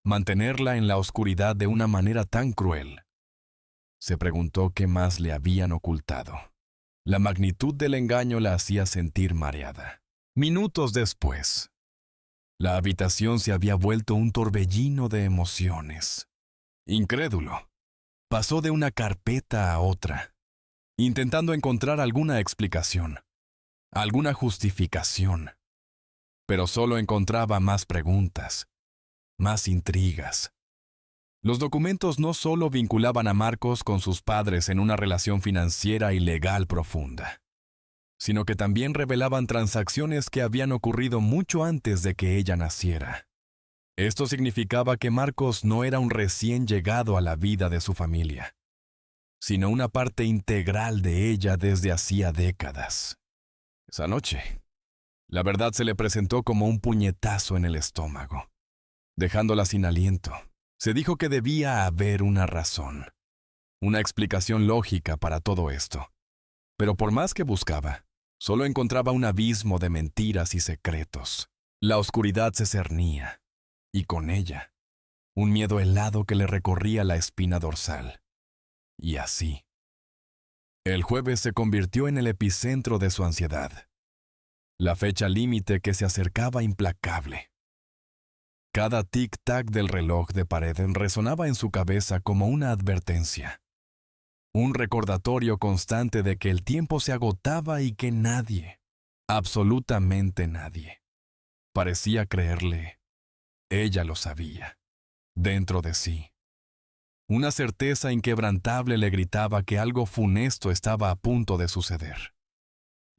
mantenerla en la oscuridad de una manera tan cruel? Se preguntó qué más le habían ocultado. La magnitud del engaño la hacía sentir mareada. Minutos después, la habitación se había vuelto un torbellino de emociones. Incrédulo, pasó de una carpeta a otra, intentando encontrar alguna explicación, alguna justificación. Pero solo encontraba más preguntas, más intrigas. Los documentos no solo vinculaban a Marcos con sus padres en una relación financiera y legal profunda, sino que también revelaban transacciones que habían ocurrido mucho antes de que ella naciera. Esto significaba que Marcos no era un recién llegado a la vida de su familia, sino una parte integral de ella desde hacía décadas. Esa noche, la verdad se le presentó como un puñetazo en el estómago, dejándola sin aliento. Se dijo que debía haber una razón, una explicación lógica para todo esto. Pero por más que buscaba, solo encontraba un abismo de mentiras y secretos. La oscuridad se cernía, y con ella, un miedo helado que le recorría la espina dorsal. Y así, el jueves se convirtió en el epicentro de su ansiedad. la fecha límite que se acercaba implacable. Cada tic-tac del reloj de pared resonaba en su cabeza como una advertencia, un recordatorio constante de que el tiempo se agotaba y que nadie, absolutamente nadie, parecía creerle. Ella lo sabía, dentro de sí. Una certeza inquebrantable le gritaba que algo funesto estaba a punto de suceder.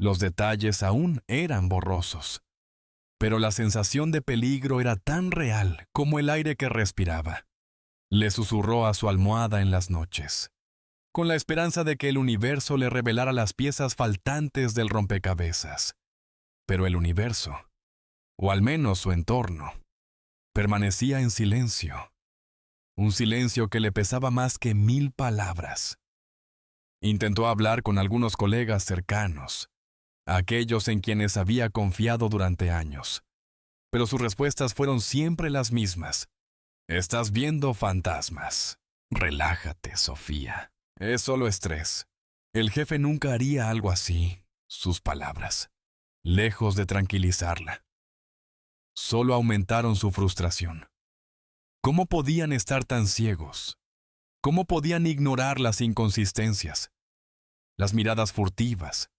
Los detalles aún eran borrosos, pero la sensación de peligro era tan real como el aire que respiraba. Le susurró a su almohada en las noches, con la esperanza de que el universo le revelara las piezas faltantes del rompecabezas. Pero el universo, o al menos su entorno, permanecía en silencio. Un silencio que le pesaba más que 1000 palabras. Intentó hablar con algunos colegas cercanos, aquellos en quienes había confiado durante años, pero sus respuestas fueron siempre las mismas. Estás viendo fantasmas. Relájate, Sofía. Es solo estrés. El jefe nunca haría algo así. Sus palabras, lejos de tranquilizarla, solo aumentaron su frustración. ¿Cómo podían estar tan ciegos? ¿Cómo podían ignorar las inconsistencias, las miradas furtivas,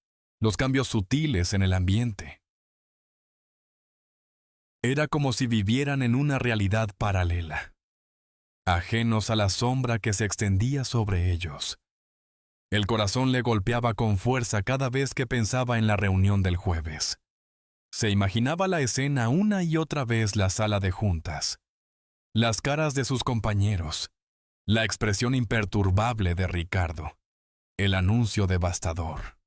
los cambios sutiles en el ambiente? Era como si vivieran en una realidad paralela, ajenos a la sombra que se extendía sobre ellos. El corazón le golpeaba con fuerza cada vez que pensaba en la reunión del jueves. Se imaginaba la escena una y otra vez, la sala de juntas, las caras de sus compañeros, la expresión imperturbable de Ricardo, el anuncio devastador.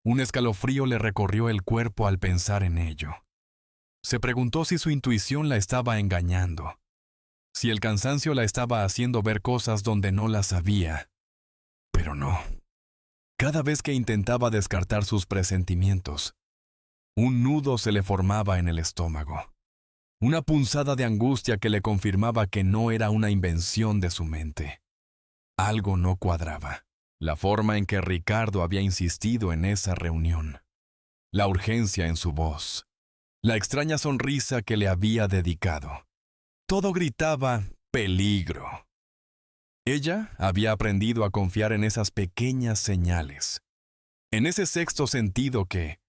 Un escalofrío le recorrió el cuerpo al pensar en ello. Se preguntó si su intuición la estaba engañando, si el cansancio la estaba haciendo ver cosas donde no las sabía. Pero no. Cada vez que intentaba descartar sus presentimientos, un nudo se le formaba en el estómago. Una punzada de angustia que le confirmaba que no era una invención de su mente. Algo no cuadraba. La forma en que Ricardo había insistido en esa reunión, la urgencia en su voz, la extraña sonrisa que le había dedicado. Todo gritaba peligro. Ella había aprendido a confiar en esas pequeñas señales, en ese sexto sentido que,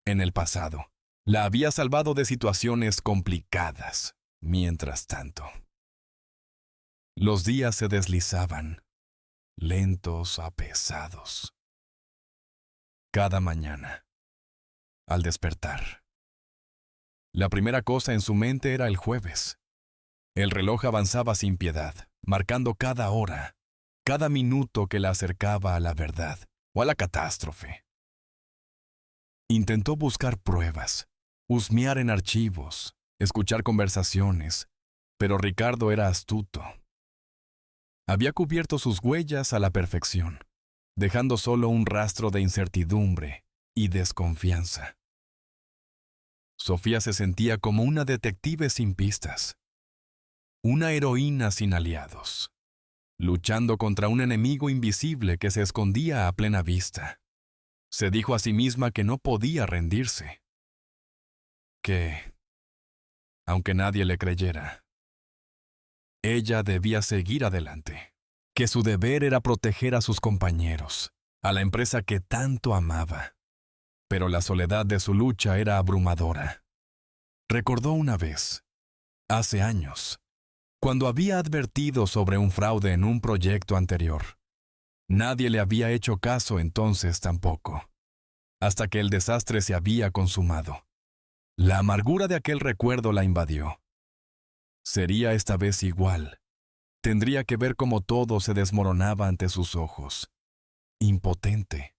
en el pasado, la había salvado de situaciones complicadas. Mientras tanto, los días se deslizaban, lentos, apesados. Cada mañana, al despertar, la primera cosa en su mente era el jueves. El reloj avanzaba sin piedad, marcando cada hora, cada minuto que la acercaba a la verdad o a la catástrofe. Intentó buscar pruebas, husmear en archivos, escuchar conversaciones, pero Ricardo era astuto. Había cubierto sus huellas a la perfección, dejando solo un rastro de incertidumbre y desconfianza. Sofía se sentía como una detective sin pistas, una heroína sin aliados, luchando contra un enemigo invisible que se escondía a plena vista. Se dijo a sí misma que no podía rendirse, que, aunque nadie le creyera, ella debía seguir adelante, que su deber era proteger a sus compañeros, a la empresa que tanto amaba. Pero la soledad de su lucha era abrumadora. Recordó una vez, hace años, cuando había advertido sobre un fraude en un proyecto anterior. Nadie le había hecho caso entonces tampoco, hasta que el desastre se había consumado. La amargura de aquel recuerdo la invadió. Sería esta vez igual. Tendría que ver cómo todo se desmoronaba ante sus ojos. Impotente.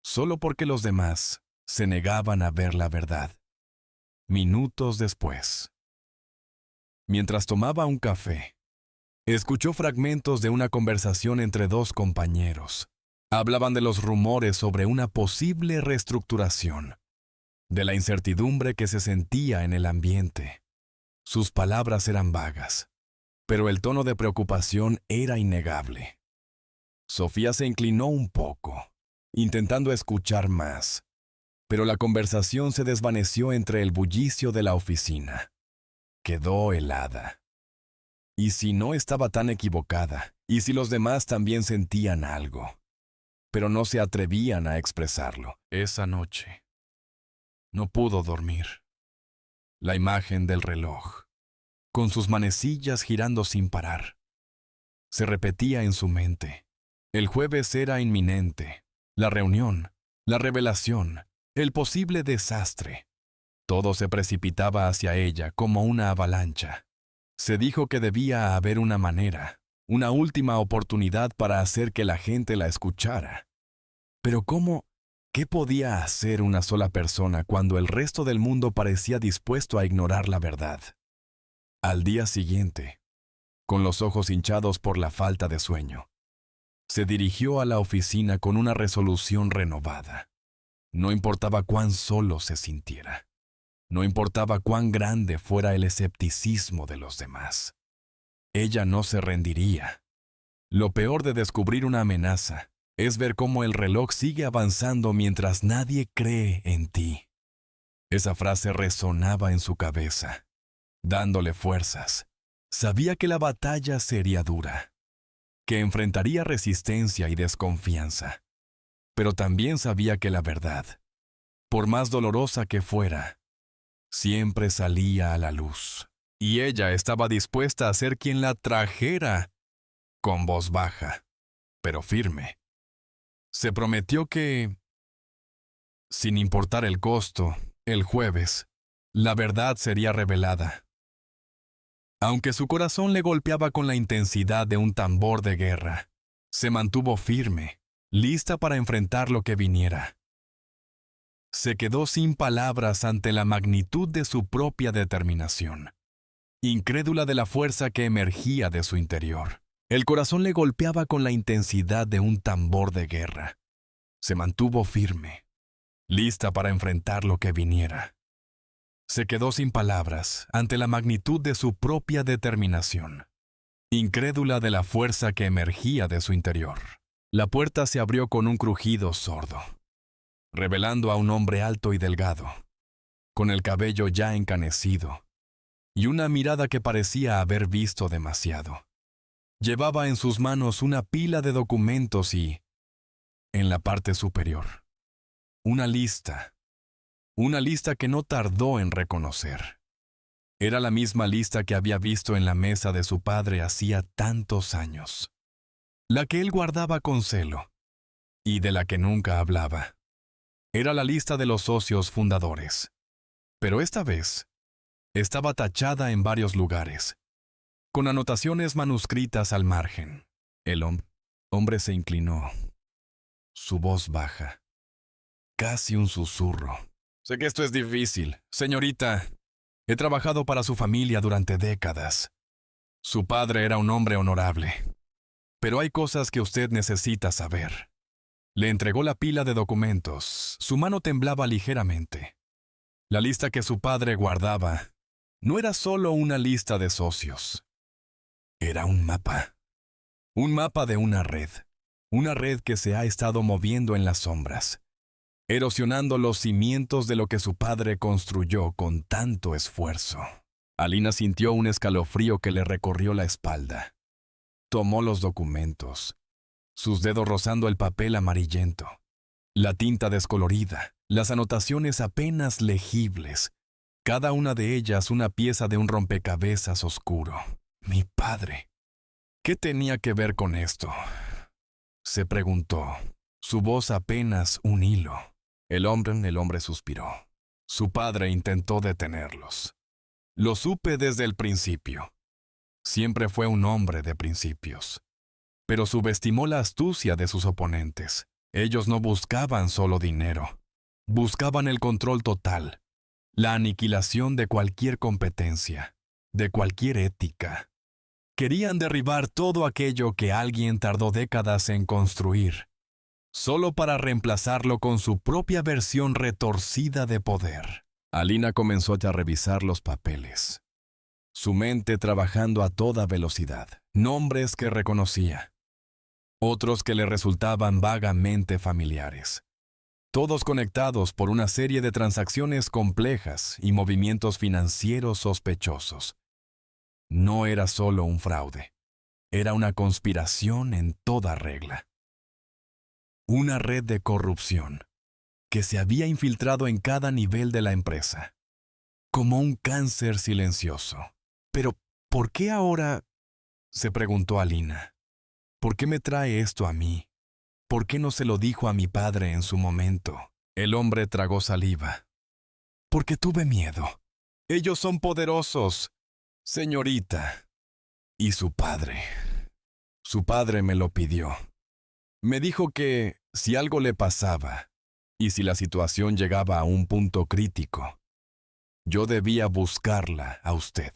Solo porque los demás se negaban a ver la verdad. Minutos después, mientras tomaba un café, escuchó fragmentos de una conversación entre dos compañeros. Hablaban de los rumores sobre una posible reestructuración, de la incertidumbre que se sentía en el ambiente. Sus palabras eran vagas, pero el tono de preocupación era innegable. Sofía se inclinó un poco, intentando escuchar más, Pero la conversación se desvaneció entre el bullicio de la oficina. Quedó helada. ¿Y si no estaba tan equivocada? ¿Y si los demás también sentían algo? Pero no se atrevían a expresarlo. Esa noche no pudo dormir. La imagen del reloj, con sus manecillas girando sin parar, se repetía en su mente. El jueves era inminente. La reunión, la revelación, el posible desastre. Todo se precipitaba hacia ella como una avalancha. Se dijo que debía haber una manera, una última oportunidad para hacer que la gente la escuchara. Pero ¿cómo? ¿Qué podía hacer una sola persona cuando el resto del mundo parecía dispuesto a ignorar la verdad? Al día siguiente, con los ojos hinchados por la falta de sueño, se dirigió a la oficina con una resolución renovada. No importaba cuán solo se sintiera. No importaba cuán grande fuera el escepticismo de los demás. Ella no se rendiría. Lo peor de descubrir una amenaza es ver cómo el reloj sigue avanzando mientras nadie cree en ti. Esa frase resonaba en su cabeza, dándole fuerzas. Sabía que la batalla sería dura, que enfrentaría resistencia y desconfianza. Pero también sabía que la verdad, por más dolorosa que fuera, siempre salía a la luz. Y ella estaba dispuesta a ser quien la trajera, con voz baja, pero firme. Se prometió que, sin importar el costo, el jueves, la verdad sería revelada. Aunque su corazón le golpeaba con la intensidad de un tambor de guerra, se mantuvo firme, lista para enfrentar lo que viniera. Se quedó sin palabras ante la magnitud de su propia determinación, incrédula de la fuerza que emergía de su interior. El corazón le golpeaba con la intensidad de un tambor de guerra. Se mantuvo firme, lista para enfrentar lo que viniera. Se quedó sin palabras ante la magnitud de su propia determinación, incrédula de la fuerza que emergía de su interior. La puerta se abrió con un crujido sordo, revelando a un hombre alto y delgado, con el cabello ya encanecido, y una mirada que parecía haber visto demasiado. Llevaba en sus manos una pila de documentos y, en la parte superior, una lista que no tardó en reconocer. Era la misma lista que había visto en la mesa de su padre hacía tantos años, la que él guardaba con celo, y de la que nunca hablaba. Era la lista de los socios fundadores, pero esta vez estaba tachada en varios lugares, con anotaciones manuscritas al margen. El hombre se inclinó, su voz baja, casi un susurro. Sé que esto es difícil, señorita. He trabajado para su familia durante décadas. Su padre era un hombre honorable. Pero hay cosas que usted necesita saber. Le entregó la pila de documentos. Su mano temblaba ligeramente. La lista que su padre guardaba no era solo una lista de socios. Era un mapa. Un mapa de una red. Una red que se ha estado moviendo en las sombras, erosionando los cimientos de lo que su padre construyó con tanto esfuerzo. Alina sintió un escalofrío que le recorrió la espalda. Tomó los documentos, sus dedos rozando el papel amarillento, la tinta descolorida, las anotaciones apenas legibles, cada una de ellas una pieza de un rompecabezas oscuro. Mi padre. ¿Qué tenía que ver con esto?, se preguntó, su voz apenas un hilo. El hombre suspiró. Su padre intentó detenerlos. Lo supe desde el principio. Siempre fue un hombre de principios. Pero subestimó la astucia de sus oponentes. Ellos no buscaban solo dinero. Buscaban el control total, la aniquilación de cualquier competencia, de cualquier ética. Querían derribar todo aquello que alguien tardó décadas en construir, solo para reemplazarlo con su propia versión retorcida de poder. Alina comenzó a revisar los papeles, su mente trabajando a toda velocidad. Nombres que reconocía, otros que le resultaban vagamente familiares. todos conectados por una serie de transacciones complejas y movimientos financieros sospechosos. No era solo un fraude, era una conspiración en toda regla. Una red de corrupción que se había infiltrado en cada nivel de la empresa, como un cáncer silencioso. Pero, ¿por qué ahora? Se preguntó Alina. ¿Por qué me trae esto a mí? ¿Por qué no se lo dijo a mi padre en su momento? El hombre tragó saliva. Porque tuve miedo. Ellos son poderosos, señorita. Y su padre. Su padre me lo pidió. Me dijo que si algo le pasaba, y si la situación llegaba a un punto crítico, yo debía buscarla a usted.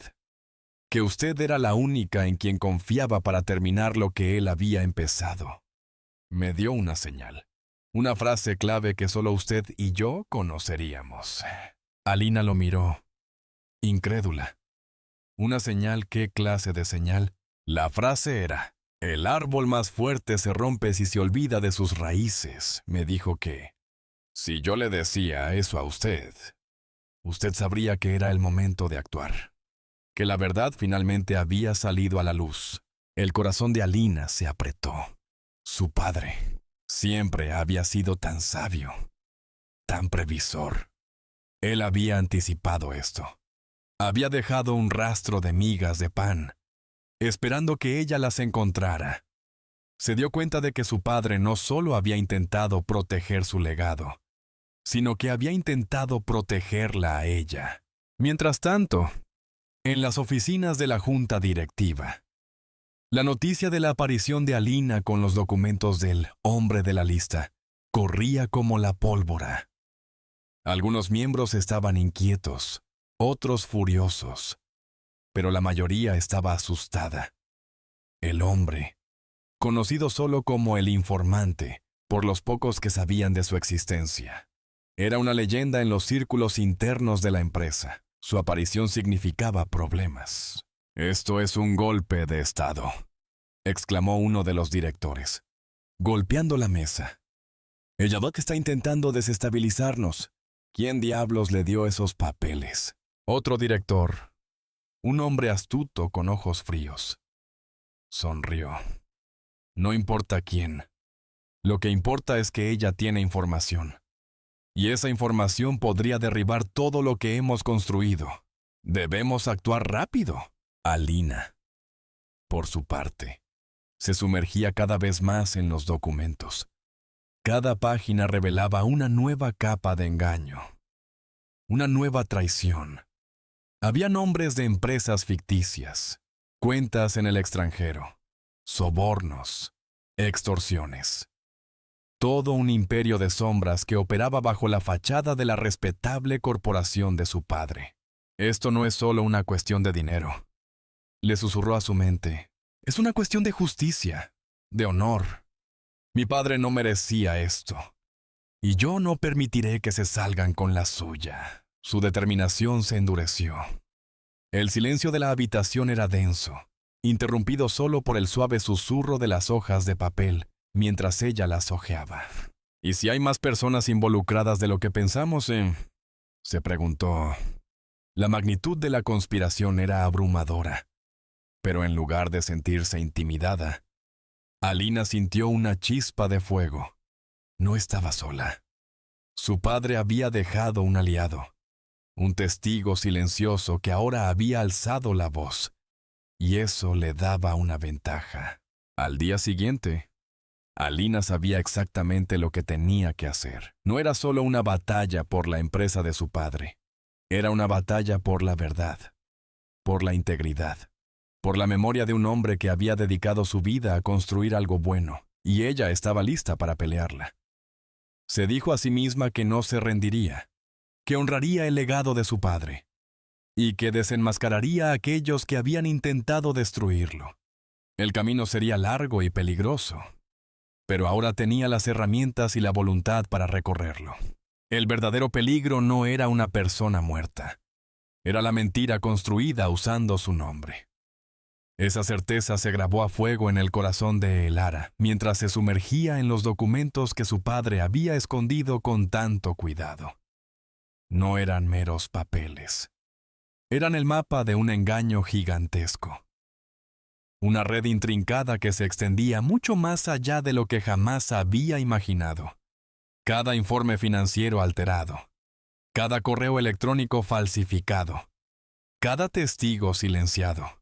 Que usted era la única en quien confiaba para terminar lo que él había empezado. Me dio una señal. Una frase clave que solo usted y yo conoceríamos. Alina lo miró, incrédula. ¿Una señal? ¿Qué clase de señal? La frase era: el árbol más fuerte se rompe si se olvida de sus raíces. Me dijo que, si yo le decía eso a usted, usted sabría que era el momento de actuar. Que la verdad finalmente había salido a la luz. El corazón de Alina se apretó. Su padre siempre había sido tan sabio, tan previsor. Él había anticipado esto. Había dejado un rastro de migas de pan, esperando que ella las encontrara. Se dio cuenta de que su padre no solo había intentado proteger su legado, sino que había intentado protegerla a ella. Mientras tanto, en las oficinas de la junta directiva, la noticia de la aparición de Alina con los documentos del hombre de la lista corría como la pólvora. Algunos miembros estaban inquietos, otros furiosos, pero la mayoría estaba asustada. El hombre, conocido solo como el informante por los pocos que sabían de su existencia, era una leyenda en los círculos internos de la empresa. Su aparición significaba problemas. «Esto es un golpe de Estado», exclamó uno de los directores, golpeando la mesa. «Ella va que está intentando desestabilizarnos. ¿Quién diablos le dio esos papeles?» Otro director, un hombre astuto con ojos fríos, sonrió. «No importa quién. Lo que importa es que ella tiene información. Y esa información podría derribar todo lo que hemos construido. Debemos actuar rápido». Alina, por su parte, se sumergía cada vez más en los documentos. Cada página revelaba una nueva capa de engaño, una nueva traición. Había nombres de empresas ficticias, cuentas en el extranjero, sobornos, extorsiones. Todo un imperio de sombras que operaba bajo la fachada de la respetable corporación de su padre. «Esto no es solo una cuestión de dinero», le susurró a su mente. «Es una cuestión de justicia, de honor. Mi padre no merecía esto, y yo no permitiré que se salgan con la suya». Su determinación se endureció. El silencio de la habitación era denso, interrumpido solo por el suave susurro de las hojas de papel mientras ella las hojeaba. «¿Y si hay más personas involucradas de lo que pensamos, se preguntó. La magnitud de la conspiración era abrumadora, pero en lugar de sentirse intimidada, Alina sintió una chispa de fuego. No estaba sola. Su padre había dejado un aliado, un testigo silencioso que ahora había alzado la voz, y eso le daba una ventaja. Al día siguiente, Alina sabía exactamente lo que tenía que hacer. No era solo una batalla por la empresa de su padre, era una batalla por la verdad, por la integridad, por la memoria de un hombre que había dedicado su vida a construir algo bueno, y ella estaba lista para pelearla. Se dijo a sí misma que no se rendiría, que honraría el legado de su padre, y que desenmascararía a aquellos que habían intentado destruirlo. El camino sería largo y peligroso, pero ahora tenía las herramientas y la voluntad para recorrerlo. El verdadero peligro no era una persona muerta, era la mentira construida usando su nombre. Esa certeza se grabó a fuego en el corazón de Elara mientras se sumergía en los documentos que su padre había escondido con tanto cuidado. No eran meros papeles. Eran el mapa de un engaño gigantesco. Una red intrincada que se extendía mucho más allá de lo que jamás había imaginado. Cada informe financiero alterado, cada correo electrónico falsificado, cada testigo silenciado,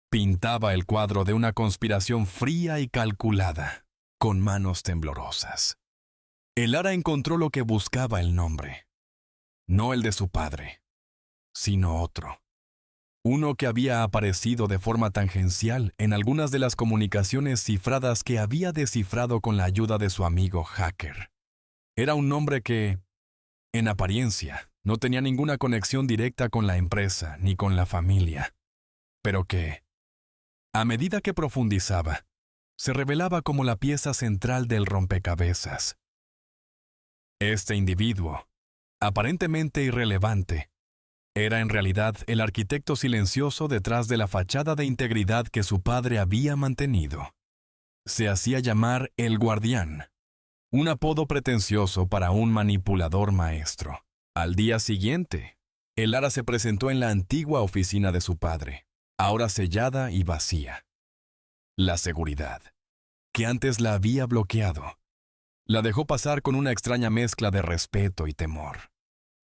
pintaba el cuadro de una conspiración fría y calculada, con manos temblorosas. Elara encontró lo que buscaba el nombre, no el de su padre, sino otro. Uno que había aparecido de forma tangencial en algunas de las comunicaciones cifradas que había descifrado con la ayuda de su amigo hacker. Era un nombre que, en apariencia, no tenía ninguna conexión directa con la empresa ni con la familia, pero que, a medida que profundizaba, se revelaba como la pieza central del rompecabezas. Este individuo, aparentemente irrelevante, era en realidad el arquitecto silencioso detrás de la fachada de integridad que su padre había mantenido. Se hacía llamar el Guardián, un apodo pretencioso para un manipulador maestro. Al día siguiente, Elara se presentó en la antigua oficina de su padre, ahora sellada y vacía. La seguridad, que antes la había bloqueado, la dejó pasar con una extraña mezcla de respeto y temor.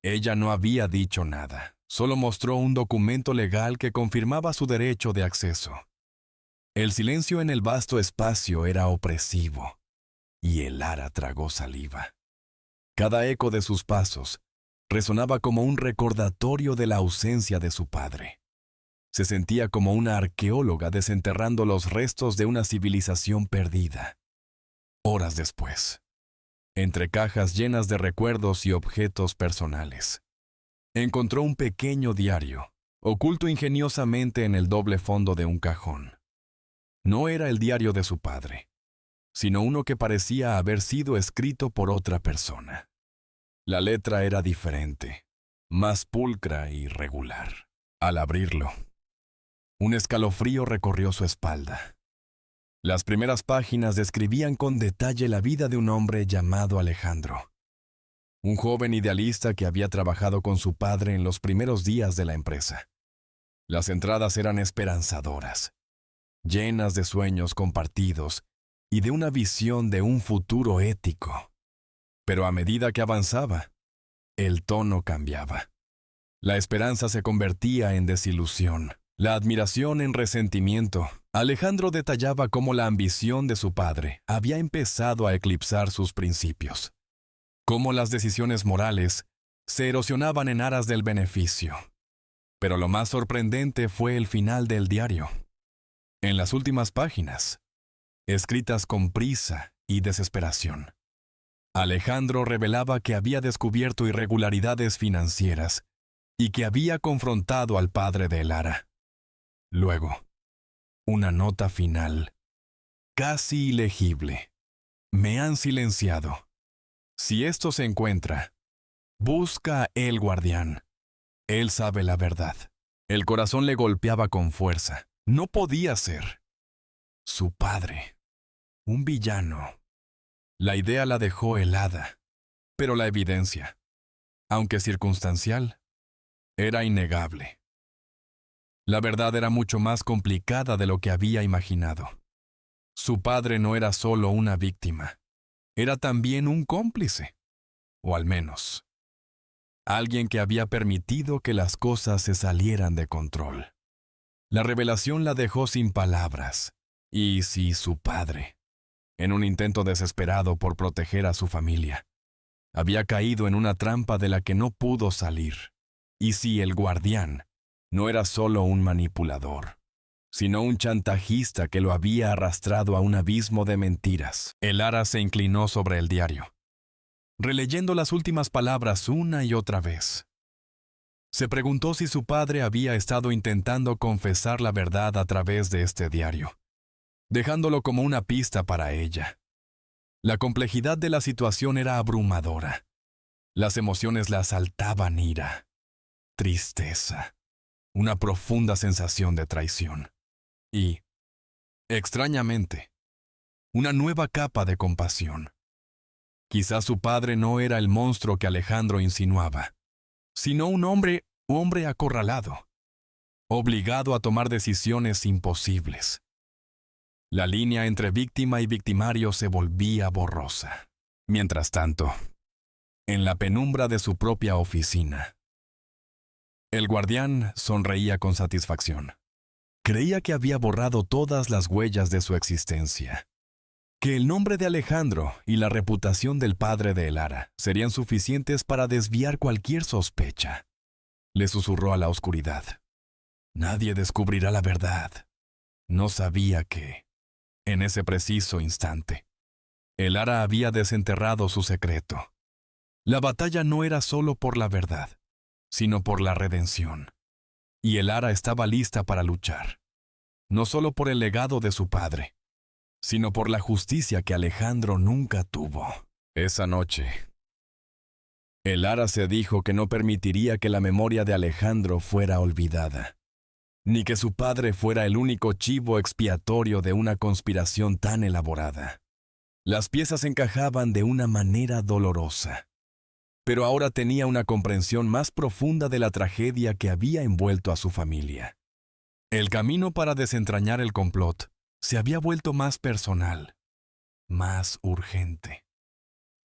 Ella no había dicho nada, solo mostró un documento legal que confirmaba su derecho de acceso. El silencio en el vasto espacio era opresivo, y Elara tragó saliva. Cada eco de sus pasos resonaba como un recordatorio de la ausencia de su padre. Se sentía como una arqueóloga desenterrando los restos de una civilización perdida. Horas después, entre cajas llenas de recuerdos y objetos personales, encontró un pequeño diario, oculto ingeniosamente en el doble fondo de un cajón. No era el diario de su padre, sino uno que parecía haber sido escrito por otra persona. La letra era diferente, más pulcra y regular. Al abrirlo, un escalofrío recorrió su espalda. Las primeras páginas describían con detalle la vida de un hombre llamado Alejandro, un joven idealista que había trabajado con su padre en los primeros días de la empresa. Las entradas eran esperanzadoras, llenas de sueños compartidos y de una visión de un futuro ético. Pero a medida que avanzaba, el tono cambiaba. La esperanza se convertía en desilusión, la admiración en resentimiento. Alejandro detallaba cómo la ambición de su padre había empezado a eclipsar sus principios, cómo las decisiones morales se erosionaban en aras del beneficio. Pero lo más sorprendente fue el final del diario. En las últimas páginas, escritas con prisa y desesperación, Alejandro revelaba que había descubierto irregularidades financieras y que había confrontado al padre de Elara. Luego, una nota final, casi ilegible. Me han silenciado. Si esto se encuentra, busca a El Guardián. Él sabe la verdad. El corazón le golpeaba con fuerza. No podía ser. Su padre. Un villano. La idea la dejó helada, pero la evidencia, aunque circunstancial, era innegable. La verdad era mucho más complicada de lo que había imaginado. Su padre no era solo una víctima, era también un cómplice, o al menos, alguien que había permitido que las cosas se salieran de control. La revelación la dejó sin palabras, y si su padre, en un intento desesperado por proteger a su familia, había caído en una trampa de la que no pudo salir, y si el guardián no era solo un manipulador, sino un chantajista que lo había arrastrado a un abismo de mentiras. Elara se inclinó sobre el diario, releyendo las últimas palabras una y otra vez. Se preguntó si su padre había estado intentando confesar la verdad a través de este diario, dejándolo como una pista para ella. La complejidad de la situación era abrumadora. Las emociones la asaltaban: ira, tristeza, una profunda sensación de traición. Y, extrañamente, una nueva capa de compasión. Quizás su padre no era el monstruo que Alejandro insinuaba, sino un hombre acorralado, obligado a tomar decisiones imposibles. La línea entre víctima y victimario se volvía borrosa. Mientras tanto, en la penumbra de su propia oficina, el guardián sonreía con satisfacción. Creía que había borrado todas las huellas de su existencia, que el nombre de Alejandro y la reputación del padre de Elara serían suficientes para desviar cualquier sospecha. Le susurró a la oscuridad. Nadie descubrirá la verdad. No sabía que, en ese preciso instante, Elara había desenterrado su secreto. La batalla no era solo por la verdad, sino por la redención. Y Elara estaba lista para luchar, no solo por el legado de su padre, sino por la justicia que Alejandro nunca tuvo. Esa noche, Elara se dijo que no permitiría que la memoria de Alejandro fuera olvidada, ni que su padre fuera el único chivo expiatorio de una conspiración tan elaborada. Las piezas encajaban de una manera dolorosa, pero ahora tenía una comprensión más profunda de la tragedia que había envuelto a su familia. El camino para desentrañar el complot se había vuelto más personal, más urgente.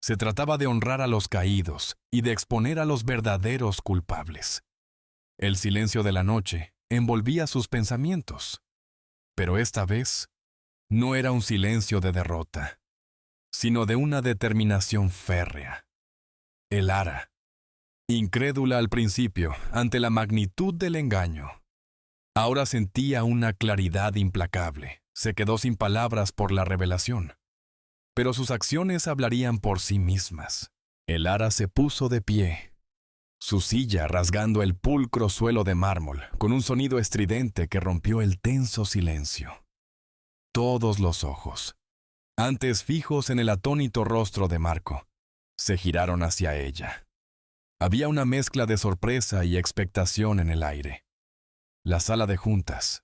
Se trataba de honrar a los caídos y de exponer a los verdaderos culpables. El silencio de la noche envolvía sus pensamientos, pero esta vez no era un silencio de derrota, sino de una determinación férrea. Elara, incrédula al principio ante la magnitud del engaño, ahora sentía una claridad implacable. Se quedó sin palabras por la revelación, pero sus acciones hablarían por sí mismas. Elara se puso de pie, su silla rasgando el pulcro suelo de mármol, con un sonido estridente que rompió el tenso silencio. Todos los ojos, antes fijos en el atónito rostro de Marco, se giraron hacia ella. Había una mezcla de sorpresa y expectación en el aire. La sala de juntas,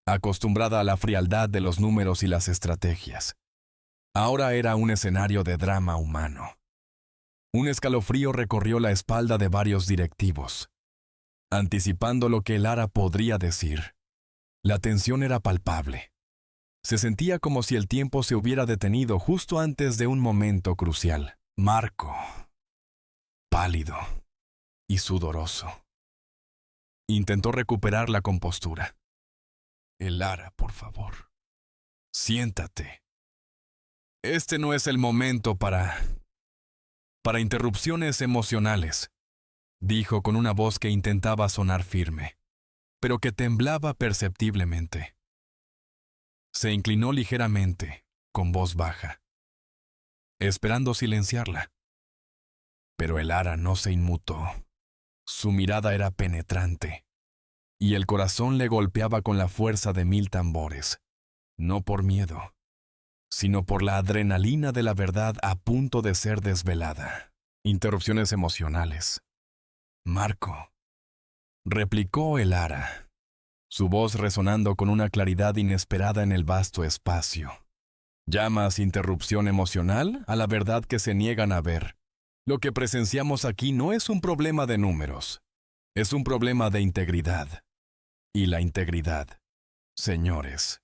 acostumbrada a la frialdad de los números y las estrategias, ahora era un escenario de drama humano. Un escalofrío recorrió la espalda de varios directivos, anticipando lo que Elara podría decir. La tensión era palpable. Se sentía como si el tiempo se hubiera detenido justo antes de un momento crucial. Marco, pálido y sudoroso, intentó recuperar la compostura. Elara, por favor, siéntate. Este no es el momento para interrupciones emocionales, dijo con una voz que intentaba sonar firme, pero que temblaba perceptiblemente. Se inclinó ligeramente, con voz baja, esperando silenciarla. Pero Elara no se inmutó. Su mirada era penetrante, y el corazón le golpeaba con la fuerza de 1000 tambores, no por miedo, sino por la adrenalina de la verdad a punto de ser desvelada. Interrupciones emocionales. Marco, replicó Elara, su voz resonando con una claridad inesperada en el vasto espacio. ¿Llamas interrupción emocional a la verdad que se niegan a ver? Lo que presenciamos aquí no es un problema de números, es un problema de integridad. Y la integridad, señores,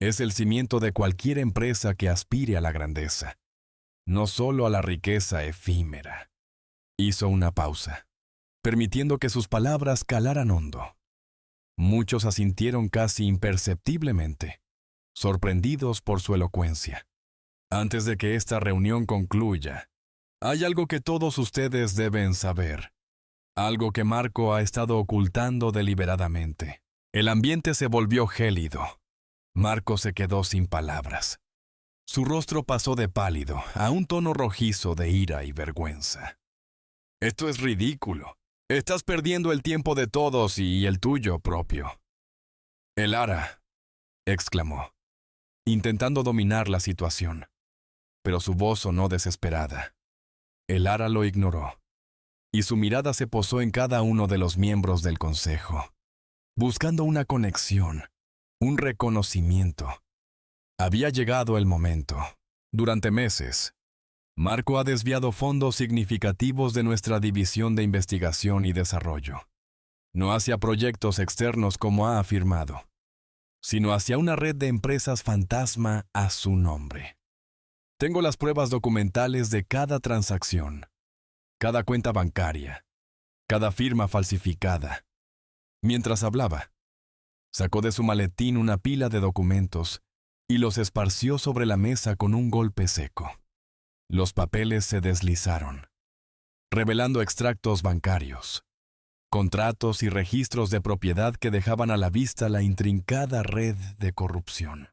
es el cimiento de cualquier empresa que aspire a la grandeza, no solo a la riqueza efímera. Hizo una pausa, permitiendo que sus palabras calaran hondo. Muchos asintieron casi imperceptiblemente, sorprendidos por su elocuencia. Antes de que esta reunión concluya, hay algo que todos ustedes deben saber, algo que Marco ha estado ocultando deliberadamente. El ambiente se volvió gélido. Marco se quedó sin palabras. Su rostro pasó de pálido a un tono rojizo de ira y vergüenza. Esto es ridículo. Estás perdiendo el tiempo de todos y el tuyo propio. Elara, exclamó, intentando dominar la situación, pero su voz sonó desesperada. Elara lo ignoró, y su mirada se posó en cada uno de los miembros del consejo, buscando una conexión, un reconocimiento. Había llegado el momento. Durante meses, Marco ha desviado fondos significativos de nuestra división de investigación y desarrollo. No hacia proyectos externos como ha afirmado, sino hacia una red de empresas fantasma a su nombre. Tengo las pruebas documentales de cada transacción, cada cuenta bancaria, cada firma falsificada. Mientras hablaba, sacó de su maletín una pila de documentos y los esparció sobre la mesa con un golpe seco. Los papeles se deslizaron, revelando extractos bancarios, contratos y registros de propiedad que dejaban a la vista la intrincada red de corrupción.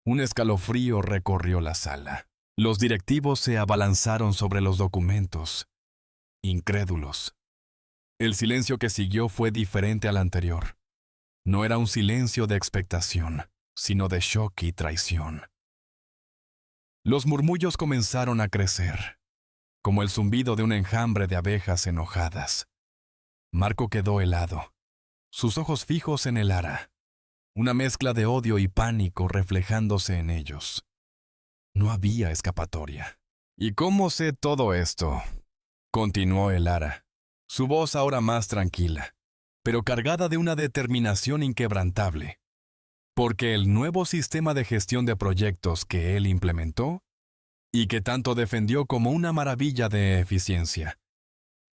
Un escalofrío recorrió la sala. Los directivos se abalanzaron sobre los documentos, incrédulos. El silencio que siguió fue diferente al anterior. No era un silencio de expectación, sino de shock y traición. Los murmullos comenzaron a crecer, como el zumbido de un enjambre de abejas enojadas. Marco quedó helado, sus ojos fijos en el Lara, una mezcla de odio y pánico reflejándose en ellos. No había escapatoria. ¿Y cómo sé todo esto?, continuó el Lara, su voz ahora más tranquila, pero cargada de una determinación inquebrantable. Porque el nuevo sistema de gestión de proyectos que él implementó, y que tanto defendió como una maravilla de eficiencia,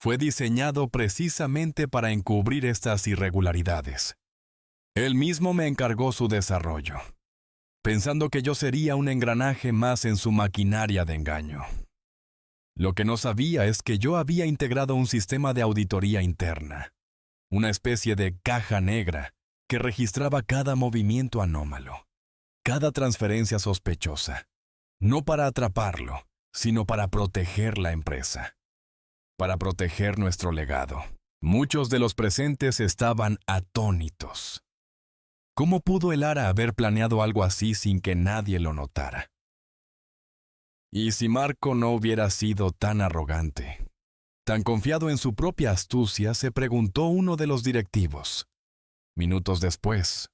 fue diseñado precisamente para encubrir estas irregularidades. Él mismo me encargó su desarrollo, pensando que yo sería un engranaje más en su maquinaria de engaño. Lo que no sabía es que yo había integrado un sistema de auditoría interna, una especie de caja negra que registraba cada movimiento anómalo, cada transferencia sospechosa, no para atraparlo, sino para proteger la empresa, para proteger nuestro legado. Muchos de los presentes estaban atónitos. ¿Cómo pudo el Lara haber planeado algo así sin que nadie lo notara? Y si Marco no hubiera sido tan arrogante, tan confiado en su propia astucia, se preguntó uno de los directivos. Minutos después,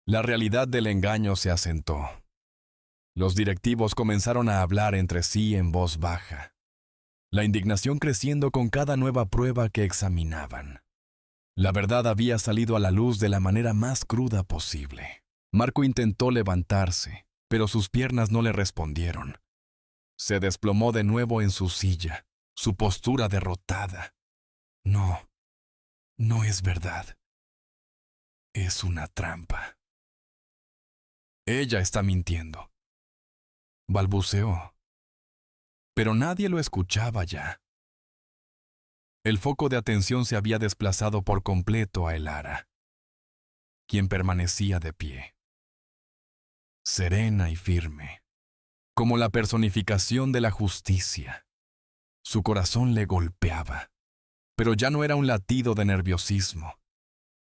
la realidad del engaño se asentó. Los directivos comenzaron a hablar entre sí en voz baja, la indignación creciendo con cada nueva prueba que examinaban. La verdad había salido a la luz de la manera más cruda posible. Marco intentó levantarse, pero sus piernas no le respondieron. Se desplomó de nuevo en su silla, su postura derrotada. No, no es verdad. Es una trampa. Ella está mintiendo, balbuceó. Pero nadie lo escuchaba ya. El foco de atención se había desplazado por completo a el Lara, quien permanecía de pie, serena y firme, como la personificación de la justicia. Su corazón le golpeaba, pero ya no era un latido de nerviosismo,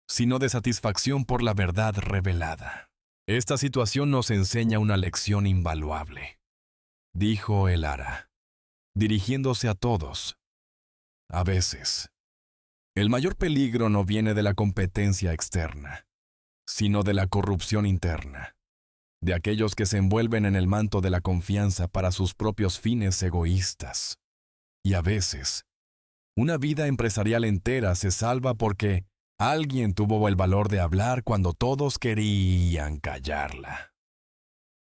sino de satisfacción por la verdad revelada. Esta situación nos enseña una lección invaluable, dijo el Lara, dirigiéndose a todos. A veces, el mayor peligro no viene de la competencia externa, sino de la corrupción interna, de aquellos que se envuelven en el manto de la confianza para sus propios fines egoístas. Y a veces, una vida empresarial entera se salva porque alguien tuvo el valor de hablar cuando todos querían callarla.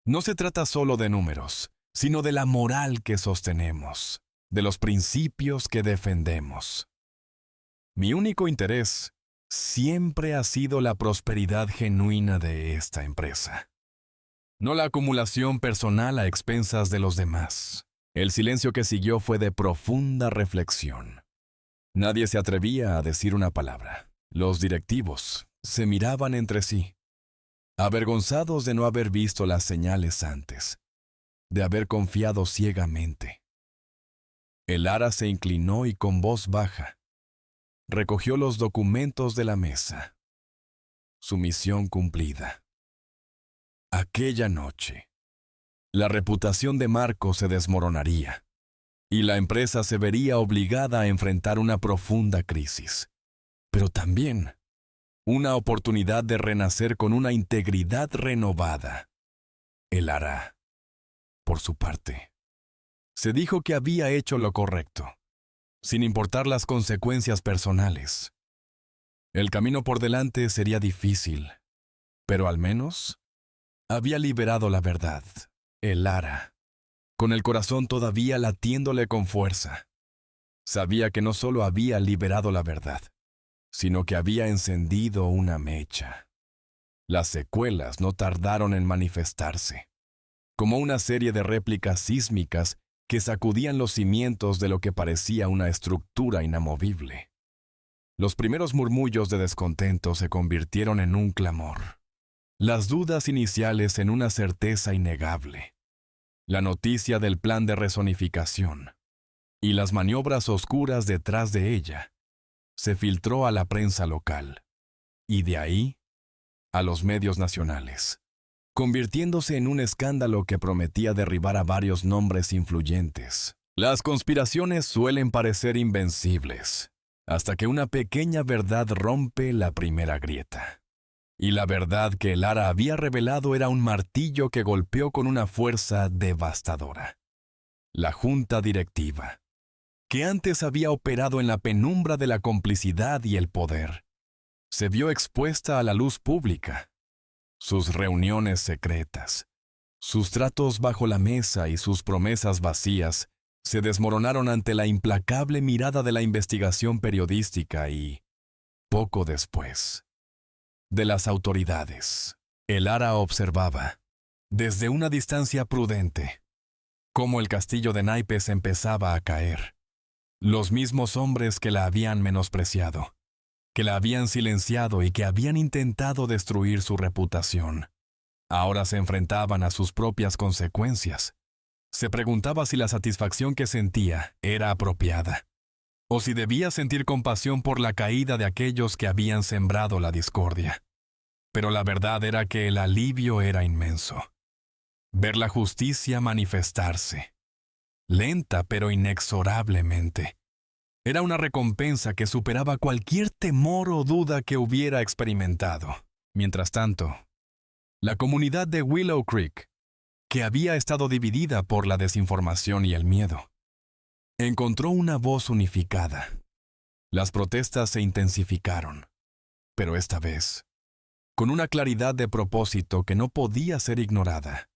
No se trata solo de números, sino de la moral que sostenemos, de los principios que defendemos. Mi único interés siempre ha sido la prosperidad genuina de esta empresa, no la acumulación personal a expensas de los demás. El silencio que siguió fue de profunda reflexión. Nadie se atrevía a decir una palabra. Los directivos se miraban entre sí, avergonzados de no haber visto las señales antes, de haber confiado ciegamente. El Lara se inclinó y con voz baja recogió los documentos de la mesa. Su misión cumplida. Aquella noche, la reputación de Marco se desmoronaría y la empresa se vería obligada a enfrentar una profunda crisis. Pero también una oportunidad de renacer con una integridad renovada. El Lara, por su parte, se dijo que había hecho lo correcto, sin importar las consecuencias personales. El camino por delante sería difícil, pero al menos había liberado la verdad. El Lara, con el corazón todavía latiéndole con fuerza, sabía que no solo había liberado la verdad, sino que había encendido una mecha. Las secuelas no tardaron en manifestarse, como una serie de réplicas sísmicas que sacudían los cimientos de lo que parecía una estructura inamovible. Los primeros murmullos de descontento se convirtieron en un clamor, las dudas iniciales en una certeza innegable, la noticia del plan de rezonificación y las maniobras oscuras detrás de ella se filtró a la prensa local, y de ahí a los medios nacionales, convirtiéndose en un escándalo que prometía derribar a varios nombres influyentes. Las conspiraciones suelen parecer invencibles, hasta que una pequeña verdad rompe la primera grieta. Y la verdad que el Lara había revelado era un martillo que golpeó con una fuerza devastadora. La junta directiva, que antes había operado en la penumbra de la complicidad y el poder, se vio expuesta a la luz pública. Sus reuniones secretas, sus tratos bajo la mesa y sus promesas vacías se desmoronaron ante la implacable mirada de la investigación periodística y, poco después, de las autoridades. El Lara observaba, desde una distancia prudente, cómo el castillo de naipes empezaba a caer. Los mismos hombres que la habían menospreciado, que la habían silenciado y que habían intentado destruir su reputación, ahora se enfrentaban a sus propias consecuencias. Se preguntaba si la satisfacción que sentía era apropiada, o si debía sentir compasión por la caída de aquellos que habían sembrado la discordia. Pero la verdad era que el alivio era inmenso. Ver la justicia manifestarse, lenta pero inexorablemente, era una recompensa que superaba cualquier temor o duda que hubiera experimentado. Mientras tanto, la comunidad de Willow Creek, que había estado dividida por la desinformación y el miedo, encontró una voz unificada. Las protestas se intensificaron, pero esta vez, con una claridad de propósito que no podía ser ignorada.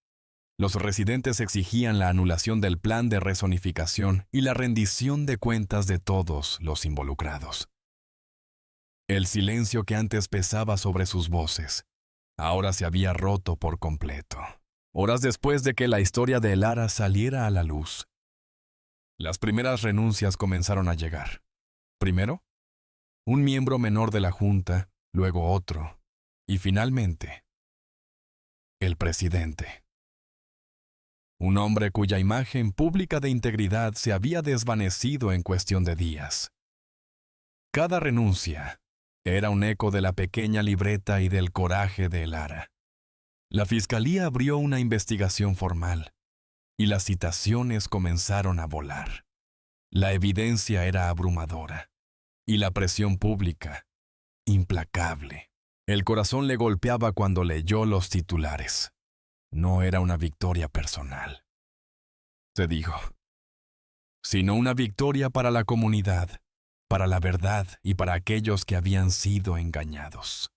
Los residentes exigían la anulación del plan de rezonificación y la rendición de cuentas de todos los involucrados. El silencio que antes pesaba sobre sus voces, ahora se había roto por completo. Horas después de que la historia de Lara saliera a la luz, las primeras renuncias comenzaron a llegar. Primero, un miembro menor de la junta, luego otro, y finalmente, el presidente. Un hombre cuya imagen pública de integridad se había desvanecido en cuestión de días. Cada renuncia era un eco de la pequeña libreta y del coraje de Lara. La fiscalía abrió una investigación formal, y las citaciones comenzaron a volar. La evidencia era abrumadora, y la presión pública, implacable. El corazón le golpeaba cuando leyó los titulares. No era una victoria personal, se dijo, sino una victoria para la comunidad, para la verdad y para aquellos que habían sido engañados.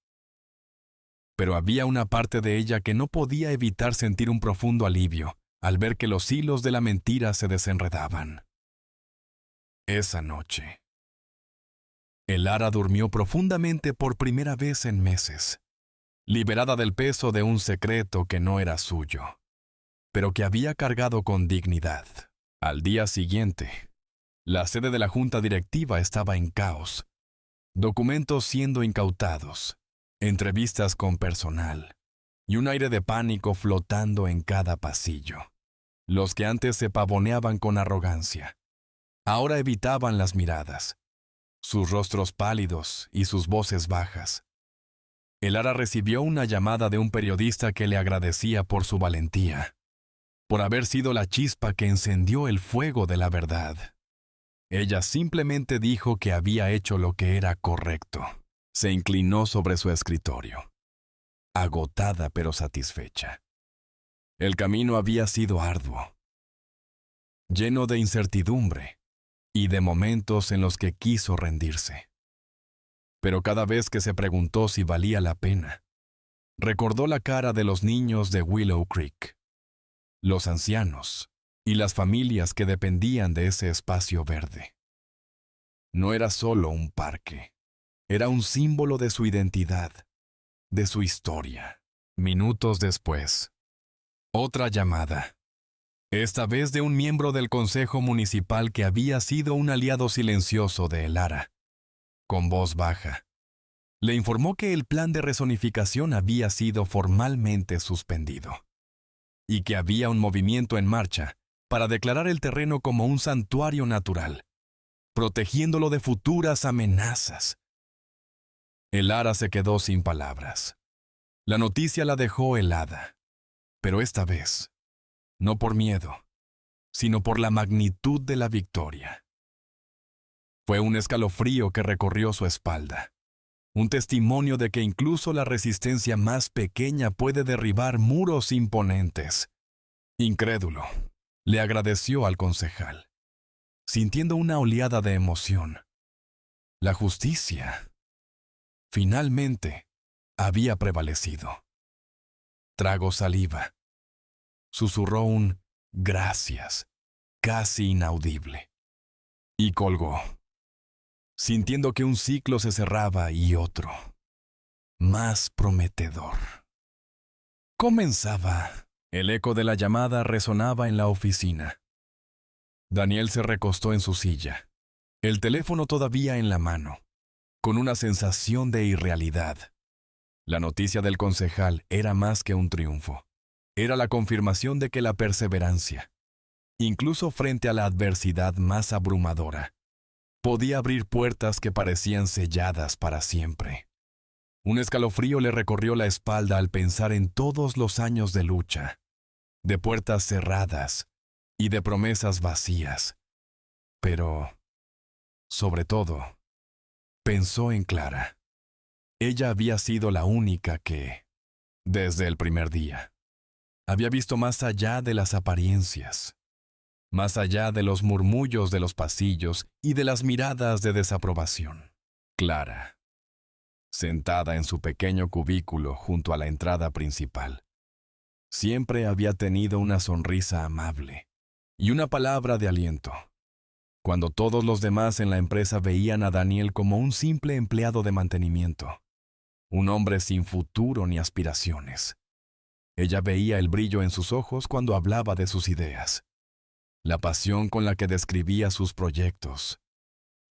Pero había una parte de ella que no podía evitar sentir un profundo alivio al ver que los hilos de la mentira se desenredaban. Esa noche, el Lara durmió profundamente por primera vez en meses, liberada del peso de un secreto que no era suyo, pero que había cargado con dignidad. Al día siguiente, la sede de la junta directiva estaba en caos, documentos siendo incautados, entrevistas con personal, y un aire de pánico flotando en cada pasillo. Los que antes se pavoneaban con arrogancia, ahora evitaban las miradas, sus rostros pálidos y sus voces bajas. El Lara recibió una llamada de un periodista que le agradecía por su valentía, por haber sido la chispa que encendió el fuego de la verdad. Ella simplemente dijo que había hecho lo que era correcto. Se inclinó sobre su escritorio, agotada pero satisfecha. El camino había sido arduo, lleno de incertidumbre y de momentos en los que quiso rendirse. Pero cada vez que se preguntó si valía la pena, recordó la cara de los niños de Willow Creek, los ancianos y las familias que dependían de ese espacio verde. No era solo un parque, era un símbolo de su identidad, de su historia. Minutos después, otra llamada, esta vez de un miembro del Consejo Municipal que había sido un aliado silencioso de Elara. Con voz baja, le informó que el plan de rezonificación había sido formalmente suspendido y que había un movimiento en marcha para declarar el terreno como un santuario natural, protegiéndolo de futuras amenazas. Elara se quedó sin palabras. La noticia la dejó helada, pero esta vez, no por miedo, sino por la magnitud de la victoria. Fue un escalofrío que recorrió su espalda, un testimonio de que incluso la resistencia más pequeña puede derribar muros imponentes. Incrédulo, le agradeció al concejal, sintiendo una oleada de emoción. La justicia, finalmente, había prevalecido. Tragó saliva. Susurró un gracias, casi inaudible, y colgó, sintiendo que un ciclo se cerraba y otro, más prometedor, comenzaba. El eco de la llamada resonaba en la oficina. Daniel se recostó en su silla, el teléfono todavía en la mano, con una sensación de irrealidad. La noticia del concejal era más que un triunfo. Era la confirmación de que la perseverancia, incluso frente a la adversidad más abrumadora, podía abrir puertas que parecían selladas para siempre. Un escalofrío le recorrió la espalda al pensar en todos los años de lucha, de puertas cerradas y de promesas vacías. Pero, sobre todo, pensó en Clara. Ella había sido la única que, desde el primer día, había visto más allá de las apariencias, más allá de los murmullos de los pasillos y de las miradas de desaprobación. Clara, sentada en su pequeño cubículo junto a la entrada principal, siempre había tenido una sonrisa amable y una palabra de aliento. Cuando todos los demás en la empresa veían a Daniel como un simple empleado de mantenimiento, un hombre sin futuro ni aspiraciones, ella veía el brillo en sus ojos cuando hablaba de sus ideas, la pasión con la que describía sus proyectos.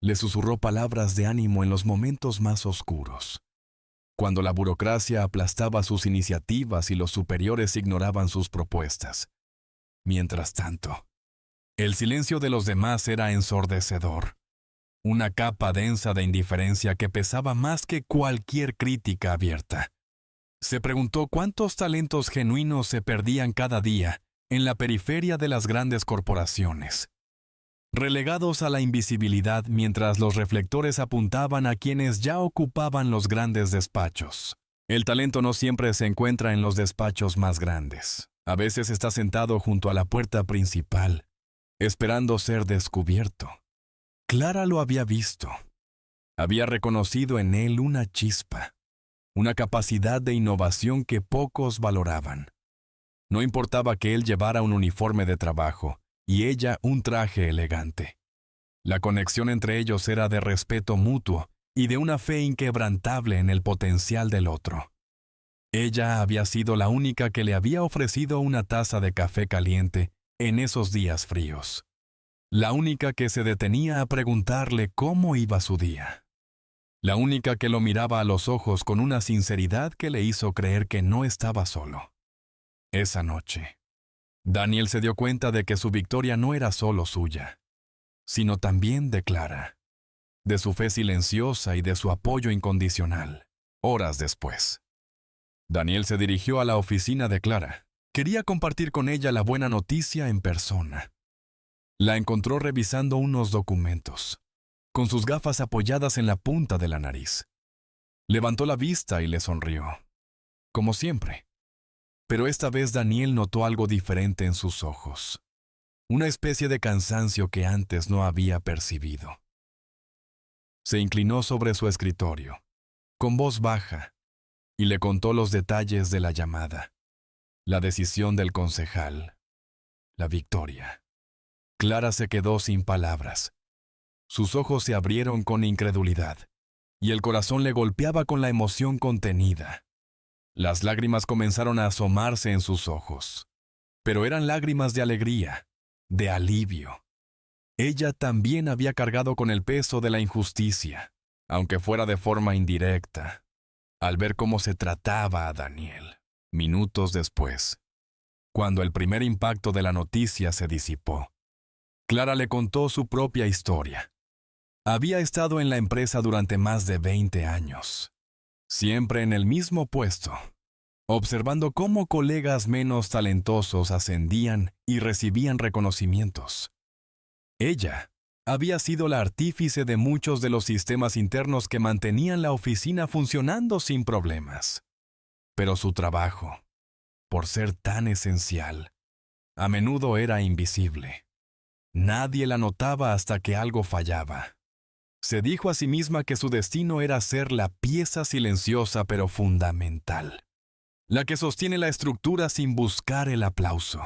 Le susurró palabras de ánimo en los momentos más oscuros, cuando la burocracia aplastaba sus iniciativas y los superiores ignoraban sus propuestas. Mientras tanto, el silencio de los demás era ensordecedor, una capa densa de indiferencia que pesaba más que cualquier crítica abierta. Se preguntó cuántos talentos genuinos se perdían cada día en la periferia de las grandes corporaciones, relegados a la invisibilidad mientras los reflectores apuntaban a quienes ya ocupaban los grandes despachos. El talento no siempre se encuentra en los despachos más grandes. A veces está sentado junto a la puerta principal, esperando ser descubierto. Clara lo había visto. Había reconocido en él una chispa, una capacidad de innovación que pocos valoraban. No importaba que él llevara un uniforme de trabajo y ella un traje elegante. La conexión entre ellos era de respeto mutuo y de una fe inquebrantable en el potencial del otro. Ella había sido la única que le había ofrecido una taza de café caliente en esos días fríos. La única que se detenía a preguntarle cómo iba su día. La única que lo miraba a los ojos con una sinceridad que le hizo creer que no estaba solo. Esa noche, Daniel se dio cuenta de que su victoria no era solo suya, sino también de Clara, de su fe silenciosa y de su apoyo incondicional. Horas después, Daniel se dirigió a la oficina de Clara. Quería compartir con ella la buena noticia en persona. La encontró revisando unos documentos, con sus gafas apoyadas en la punta de la nariz. Levantó la vista y le sonrió, como siempre. Pero esta vez Daniel notó algo diferente en sus ojos, una especie de cansancio que antes no había percibido. Se inclinó sobre su escritorio, con voz baja, y le contó los detalles de la llamada, la decisión del concejal, la victoria. Clara se quedó sin palabras. Sus ojos se abrieron con incredulidad, y el corazón le golpeaba con la emoción contenida. Las lágrimas comenzaron a asomarse en sus ojos, pero eran lágrimas de alegría, de alivio. Ella también había cargado con el peso de la injusticia, aunque fuera de forma indirecta, al ver cómo se trataba a Daniel. Minutos después, cuando el primer impacto de la noticia se disipó, Clara le contó su propia historia. Había estado en la empresa durante más de 20 años, siempre en el mismo puesto, observando cómo colegas menos talentosos ascendían y recibían reconocimientos. Ella había sido la artífice de muchos de los sistemas internos que mantenían la oficina funcionando sin problemas. Pero su trabajo, por ser tan esencial, a menudo era invisible. Nadie la notaba hasta que algo fallaba. Se dijo a sí misma que su destino era ser la pieza silenciosa pero fundamental, la que sostiene la estructura sin buscar el aplauso.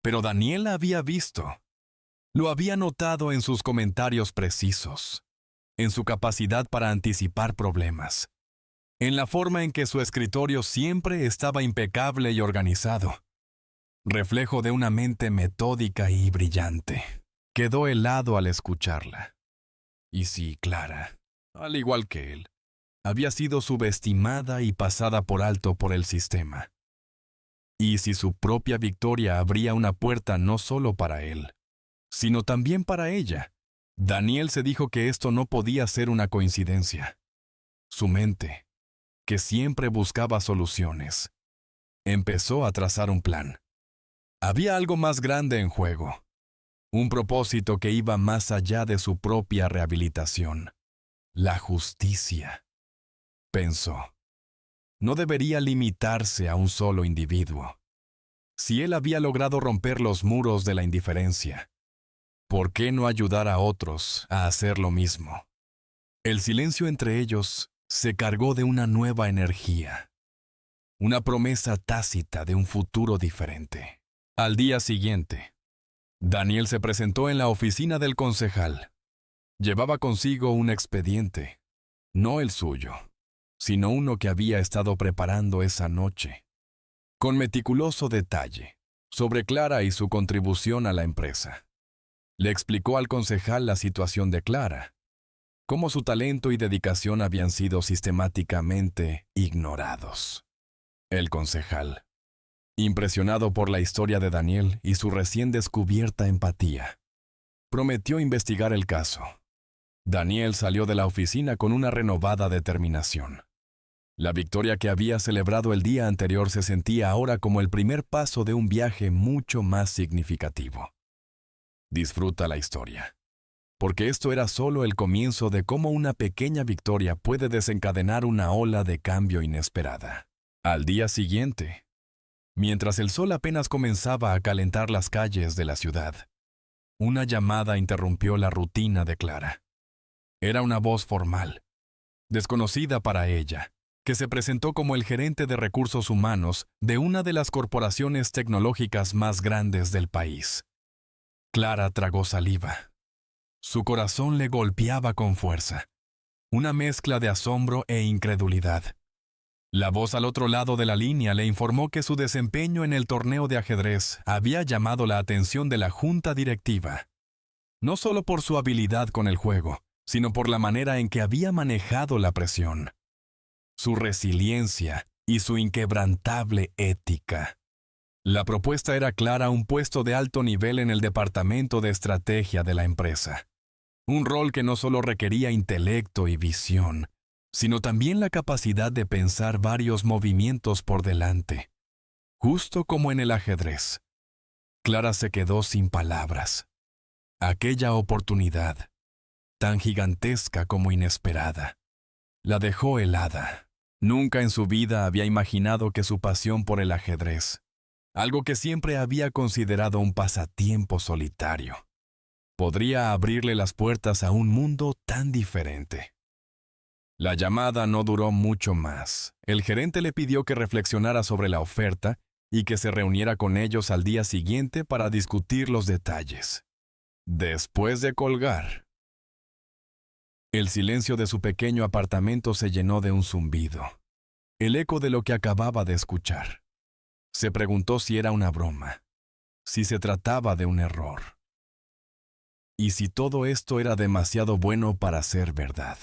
Pero Daniel la había visto. Lo había notado en sus comentarios precisos, en su capacidad para anticipar problemas, en la forma en que su escritorio siempre estaba impecable y organizado, reflejo de una mente metódica y brillante. Quedó helado al escucharla. Y si Clara, al igual que él, había sido subestimada y pasada por alto por el sistema. Y si su propia victoria abría una puerta no solo para él, sino también para ella, Daniel se dijo que esto no podía ser una coincidencia. Su mente, que siempre buscaba soluciones, empezó a trazar un plan. Había algo más grande en juego, un propósito que iba más allá de su propia rehabilitación. La justicia, pensó, no debería limitarse a un solo individuo. Si él había logrado romper los muros de la indiferencia, ¿por qué no ayudar a otros a hacer lo mismo? El silencio entre ellos se cargó de una nueva energía, una promesa tácita de un futuro diferente. Al día siguiente, Daniel se presentó en la oficina del concejal. Llevaba consigo un expediente, no el suyo, sino uno que había estado preparando esa noche, con meticuloso detalle, sobre Clara y su contribución a la empresa. Le explicó al concejal la situación de Clara, cómo su talento y dedicación habían sido sistemáticamente ignorados. El concejal, impresionado por la historia de Daniel y su recién descubierta empatía, prometió investigar el caso. Daniel salió de la oficina con una renovada determinación. La victoria que había celebrado el día anterior se sentía ahora como el primer paso de un viaje mucho más significativo. Disfruta la historia, porque esto era solo el comienzo de cómo una pequeña victoria puede desencadenar una ola de cambio inesperada. Al día siguiente, mientras el sol apenas comenzaba a calentar las calles de la ciudad, una llamada interrumpió la rutina de Clara. Era una voz formal, desconocida para ella, que se presentó como el gerente de recursos humanos de una de las corporaciones tecnológicas más grandes del país. Clara tragó saliva. Su corazón le golpeaba con fuerza, una mezcla de asombro e incredulidad. La voz al otro lado de la línea le informó que su desempeño en el torneo de ajedrez había llamado la atención de la junta directiva, no solo por su habilidad con el juego, sino por la manera en que había manejado la presión, su resiliencia y su inquebrantable ética. La propuesta era clara: un puesto de alto nivel en el departamento de estrategia de la empresa. Un rol que no solo requería intelecto y visión, sino también la capacidad de pensar varios movimientos por delante. Justo como en el ajedrez. Clara se quedó sin palabras. Aquella oportunidad, tan gigantesca como inesperada, La dejó helada. Nunca en su vida había imaginado que su pasión por el ajedrez, algo que siempre había considerado un pasatiempo solitario, podría abrirle las puertas a un mundo tan diferente. La llamada no duró mucho más. El gerente le pidió que reflexionara sobre la oferta y que se reuniera con ellos al día siguiente para discutir los detalles. Después de colgar, el silencio de su pequeño apartamento se llenó de un zumbido, el eco de lo que acababa de escuchar. Se preguntó si era una broma, si se trataba de un error, y si todo esto era demasiado bueno para ser verdad.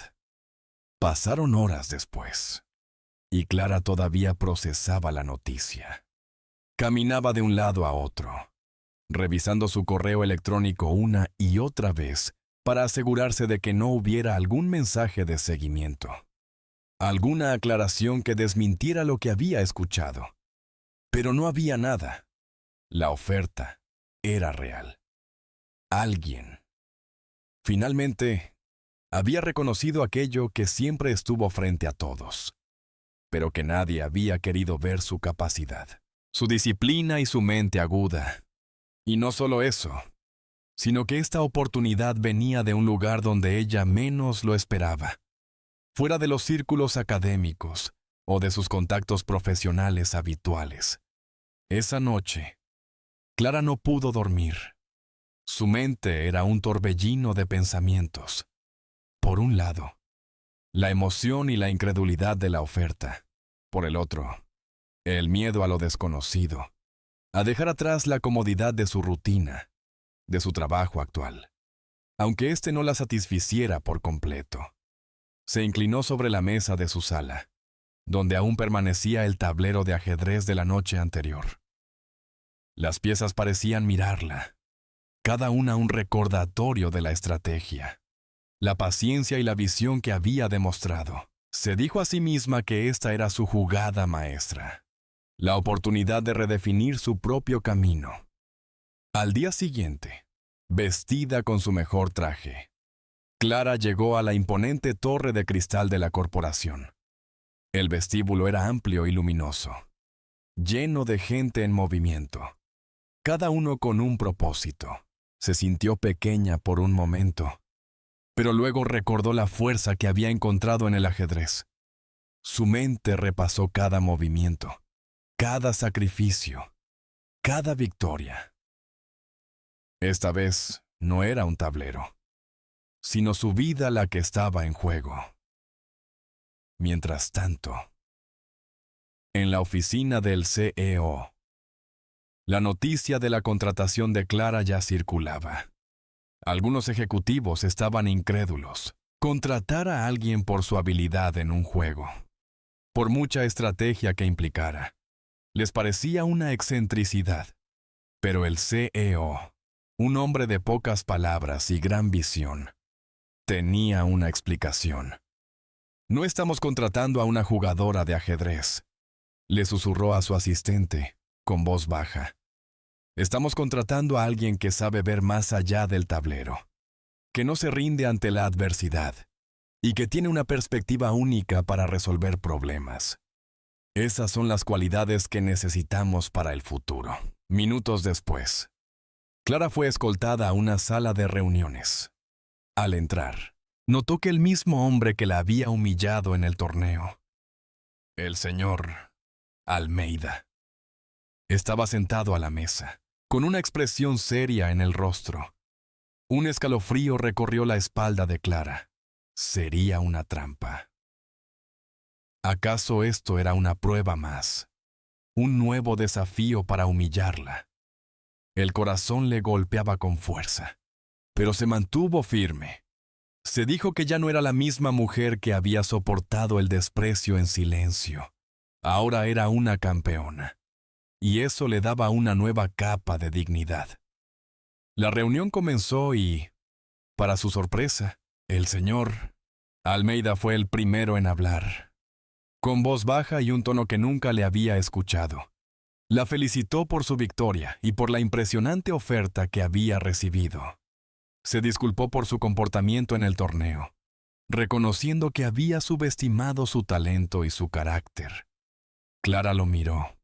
Pasaron horas después, y Clara todavía procesaba la noticia. Caminaba de un lado a otro, revisando su correo electrónico una y otra vez para asegurarse de que no hubiera algún mensaje de seguimiento, alguna aclaración que desmintiera lo que había escuchado. Pero no había nada. La oferta era real. Alguien, finalmente, había reconocido aquello que siempre estuvo frente a todos, pero que nadie había querido ver: su capacidad, su disciplina y su mente aguda. Y no solo eso, sino que esta oportunidad venía de un lugar donde ella menos lo esperaba, fuera de los círculos académicos o de sus contactos profesionales habituales. Esa noche, Clara no pudo dormir. Su mente era un torbellino de pensamientos. Por un lado, la emoción y la incredulidad de la oferta. Por el otro, el miedo a lo desconocido, a dejar atrás la comodidad de su rutina, de su trabajo actual, aunque éste no la satisficiera por completo. Se inclinó sobre la mesa de su sala, donde aún permanecía el tablero de ajedrez de la noche anterior. Las piezas parecían mirarla, cada una un recordatorio de la estrategia, la paciencia y la visión que había demostrado. Se dijo a sí misma que esta era su jugada maestra, la oportunidad de redefinir su propio camino. Al día siguiente, vestida con su mejor traje, Clara llegó a la imponente torre de cristal de la corporación. El vestíbulo era amplio y luminoso, lleno de gente en movimiento, cada uno con un propósito. Se sintió pequeña por un momento, pero luego recordó la fuerza que había encontrado en el ajedrez. Su mente repasó cada movimiento, cada sacrificio, cada victoria. Esta vez no era un tablero, sino su vida la que estaba en juego. Mientras tanto, en la oficina del CEO, la noticia de la contratación de Clara ya circulaba. Algunos ejecutivos estaban incrédulos. Contratar a alguien por su habilidad en un juego, por mucha estrategia que implicara, les parecía una excentricidad. Pero el CEO, un hombre de pocas palabras y gran visión, tenía una explicación. No estamos contratando a una jugadora de ajedrez, le susurró a su asistente, con voz baja. Estamos contratando a alguien que sabe ver más allá del tablero, que no se rinde ante la adversidad y que tiene una perspectiva única para resolver problemas. Esas son las cualidades que necesitamos para el futuro. Minutos después, Clara fue escoltada a una sala de reuniones. Al entrar, notó que el mismo hombre que la había humillado en el torneo, el señor Almeida, estaba sentado a la mesa, con una expresión seria en el rostro. Un escalofrío recorrió la espalda de Clara. Sería una trampa. ¿Acaso esto era una prueba más? Un nuevo desafío para humillarla. El corazón le golpeaba con fuerza, pero se mantuvo firme. Se dijo que ya no era la misma mujer que había soportado el desprecio en silencio. Ahora era una campeona, y eso le daba una nueva capa de dignidad. La reunión comenzó y, para su sorpresa, el señor Almeida fue el primero en hablar. Con voz baja y un tono que nunca le había escuchado, la felicitó por su victoria y por la impresionante oferta que había recibido. Se disculpó por su comportamiento en el torneo. reconociendo que había subestimado su talento y su carácter. Clara lo miró,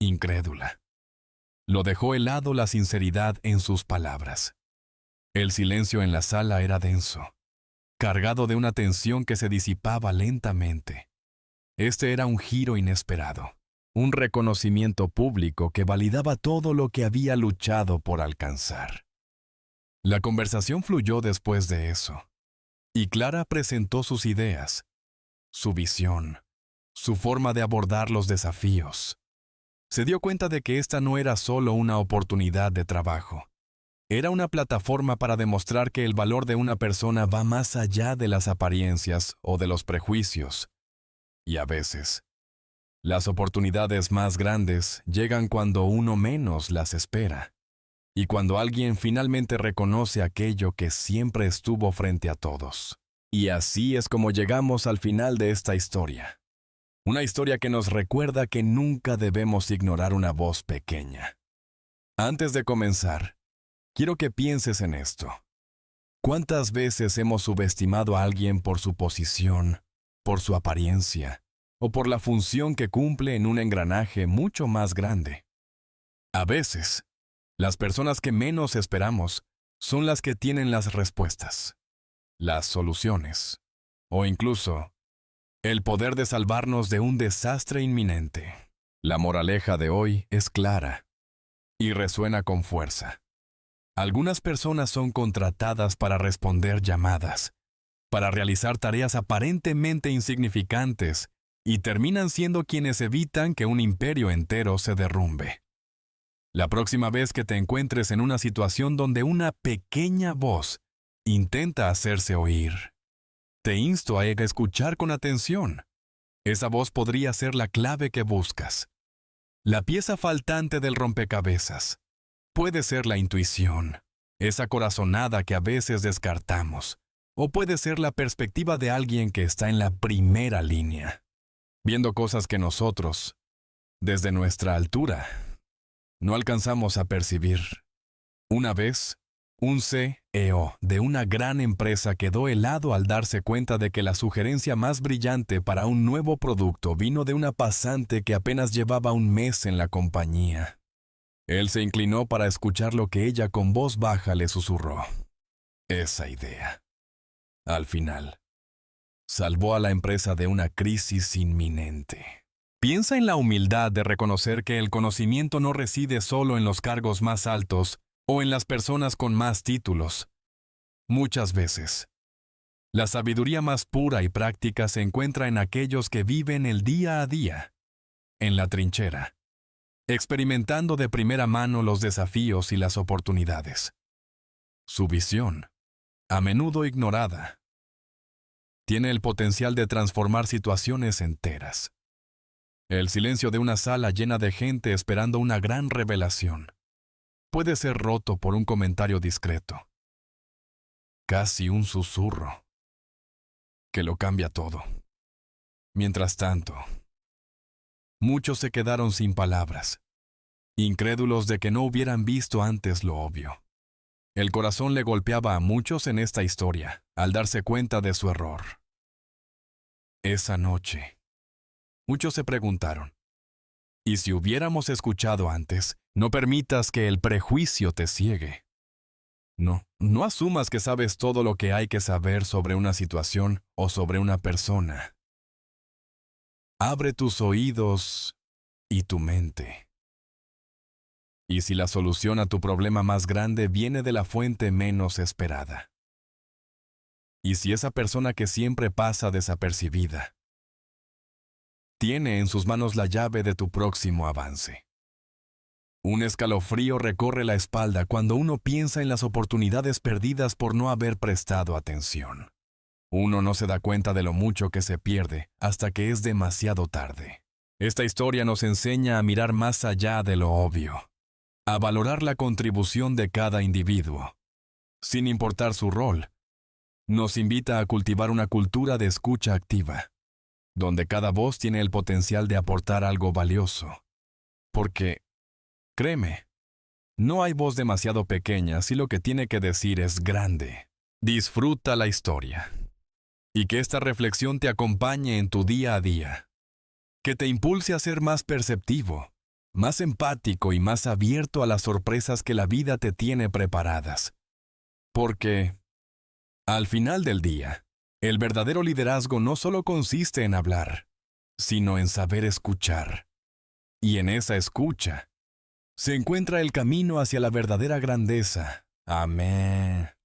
incrédula. Lo dejó helado la sinceridad en sus palabras. El silencio en la sala era denso, cargado de una tensión que se disipaba lentamente. Este era un giro inesperado, un reconocimiento público que validaba todo lo que había luchado por alcanzar. La conversación fluyó después de eso, y Clara presentó sus ideas, su visión, su forma de abordar los desafíos. Se dio cuenta de que esta no era solo una oportunidad de trabajo. Era una plataforma para demostrar que el valor de una persona va más allá de las apariencias o de los prejuicios. Y a veces, las oportunidades más grandes llegan cuando uno menos las espera, y cuando alguien finalmente reconoce aquello que siempre estuvo frente a todos. Y así es como llegamos al final de esta historia. Una historia que nos recuerda que nunca debemos ignorar una voz pequeña. Antes de comenzar, quiero que pienses en esto. ¿Cuántas veces hemos subestimado a alguien por su posición, por su apariencia, o por la función que cumple en un engranaje mucho más grande? A veces, las personas que menos esperamos son las que tienen las respuestas, las soluciones, o incluso el poder de salvarnos de un desastre inminente. La moraleja de hoy es clara y resuena con fuerza. Algunas personas son contratadas para responder llamadas, para realizar tareas aparentemente insignificantes, y terminan siendo quienes evitan que un imperio entero se derrumbe. La próxima vez que te encuentres en una situación donde una pequeña voz intenta hacerse oír, te insto a escuchar con atención. Esa voz podría ser la clave que buscas, la pieza faltante del rompecabezas. Puede ser la intuición, esa corazonada que a veces descartamos, o puede ser la perspectiva de alguien que está en la primera línea, viendo cosas que nosotros, desde nuestra altura, no alcanzamos a percibir. Una vez, un CEO de una gran empresa quedó helado al darse cuenta de que la sugerencia más brillante para un nuevo producto vino de una pasante que apenas llevaba un mes en la compañía. Él se inclinó para escuchar lo que ella con voz baja le susurró. Esa idea, al final, salvó a la empresa de una crisis inminente. Piensa en la humildad de reconocer que el conocimiento no reside solo en los cargos más altos o en las personas con más títulos. Muchas veces, la sabiduría más pura y práctica se encuentra en aquellos que viven el día a día, en la trinchera, experimentando de primera mano los desafíos y las oportunidades. Su visión, a menudo ignorada, tiene el potencial de transformar situaciones enteras. El silencio de una sala llena de gente esperando una gran revelación puede ser roto por un comentario discreto, casi un susurro, que lo cambia todo. Mientras tanto, muchos se quedaron sin palabras, incrédulos de que no hubieran visto antes lo obvio. El corazón le golpeaba a muchos en esta historia, al darse cuenta de su error. Esa noche, muchos se preguntaron, ¿y si hubiéramos escuchado antes? No permitas que el prejuicio te ciegue. No asumas que sabes todo lo que hay que saber sobre una situación o sobre una persona. Abre tus oídos y tu mente. Y si la solución a tu problema más grande viene de la fuente menos esperada. Y si esa persona que siempre pasa desapercibida tiene en sus manos la llave de tu próximo avance. Un escalofrío recorre la espalda cuando uno piensa en las oportunidades perdidas por no haber prestado atención. Uno no se da cuenta de lo mucho que se pierde hasta que es demasiado tarde. Esta historia nos enseña a mirar más allá de lo obvio, a valorar la contribución de cada individuo, sin importar su rol. Nos invita a cultivar una cultura de escucha activa, donde cada voz tiene el potencial de aportar algo valioso. Porque, créeme, no hay voz demasiado pequeña si lo que tiene que decir es grande. Disfruta la historia. y que esta reflexión te acompañe en tu día a día, que te impulse a ser más perceptivo, más empático y más abierto a las sorpresas que la vida te tiene preparadas. Porque, al final del día, el verdadero liderazgo no solo consiste en hablar, sino en saber escuchar. Y en esa escucha se encuentra el camino hacia la verdadera grandeza. Amén.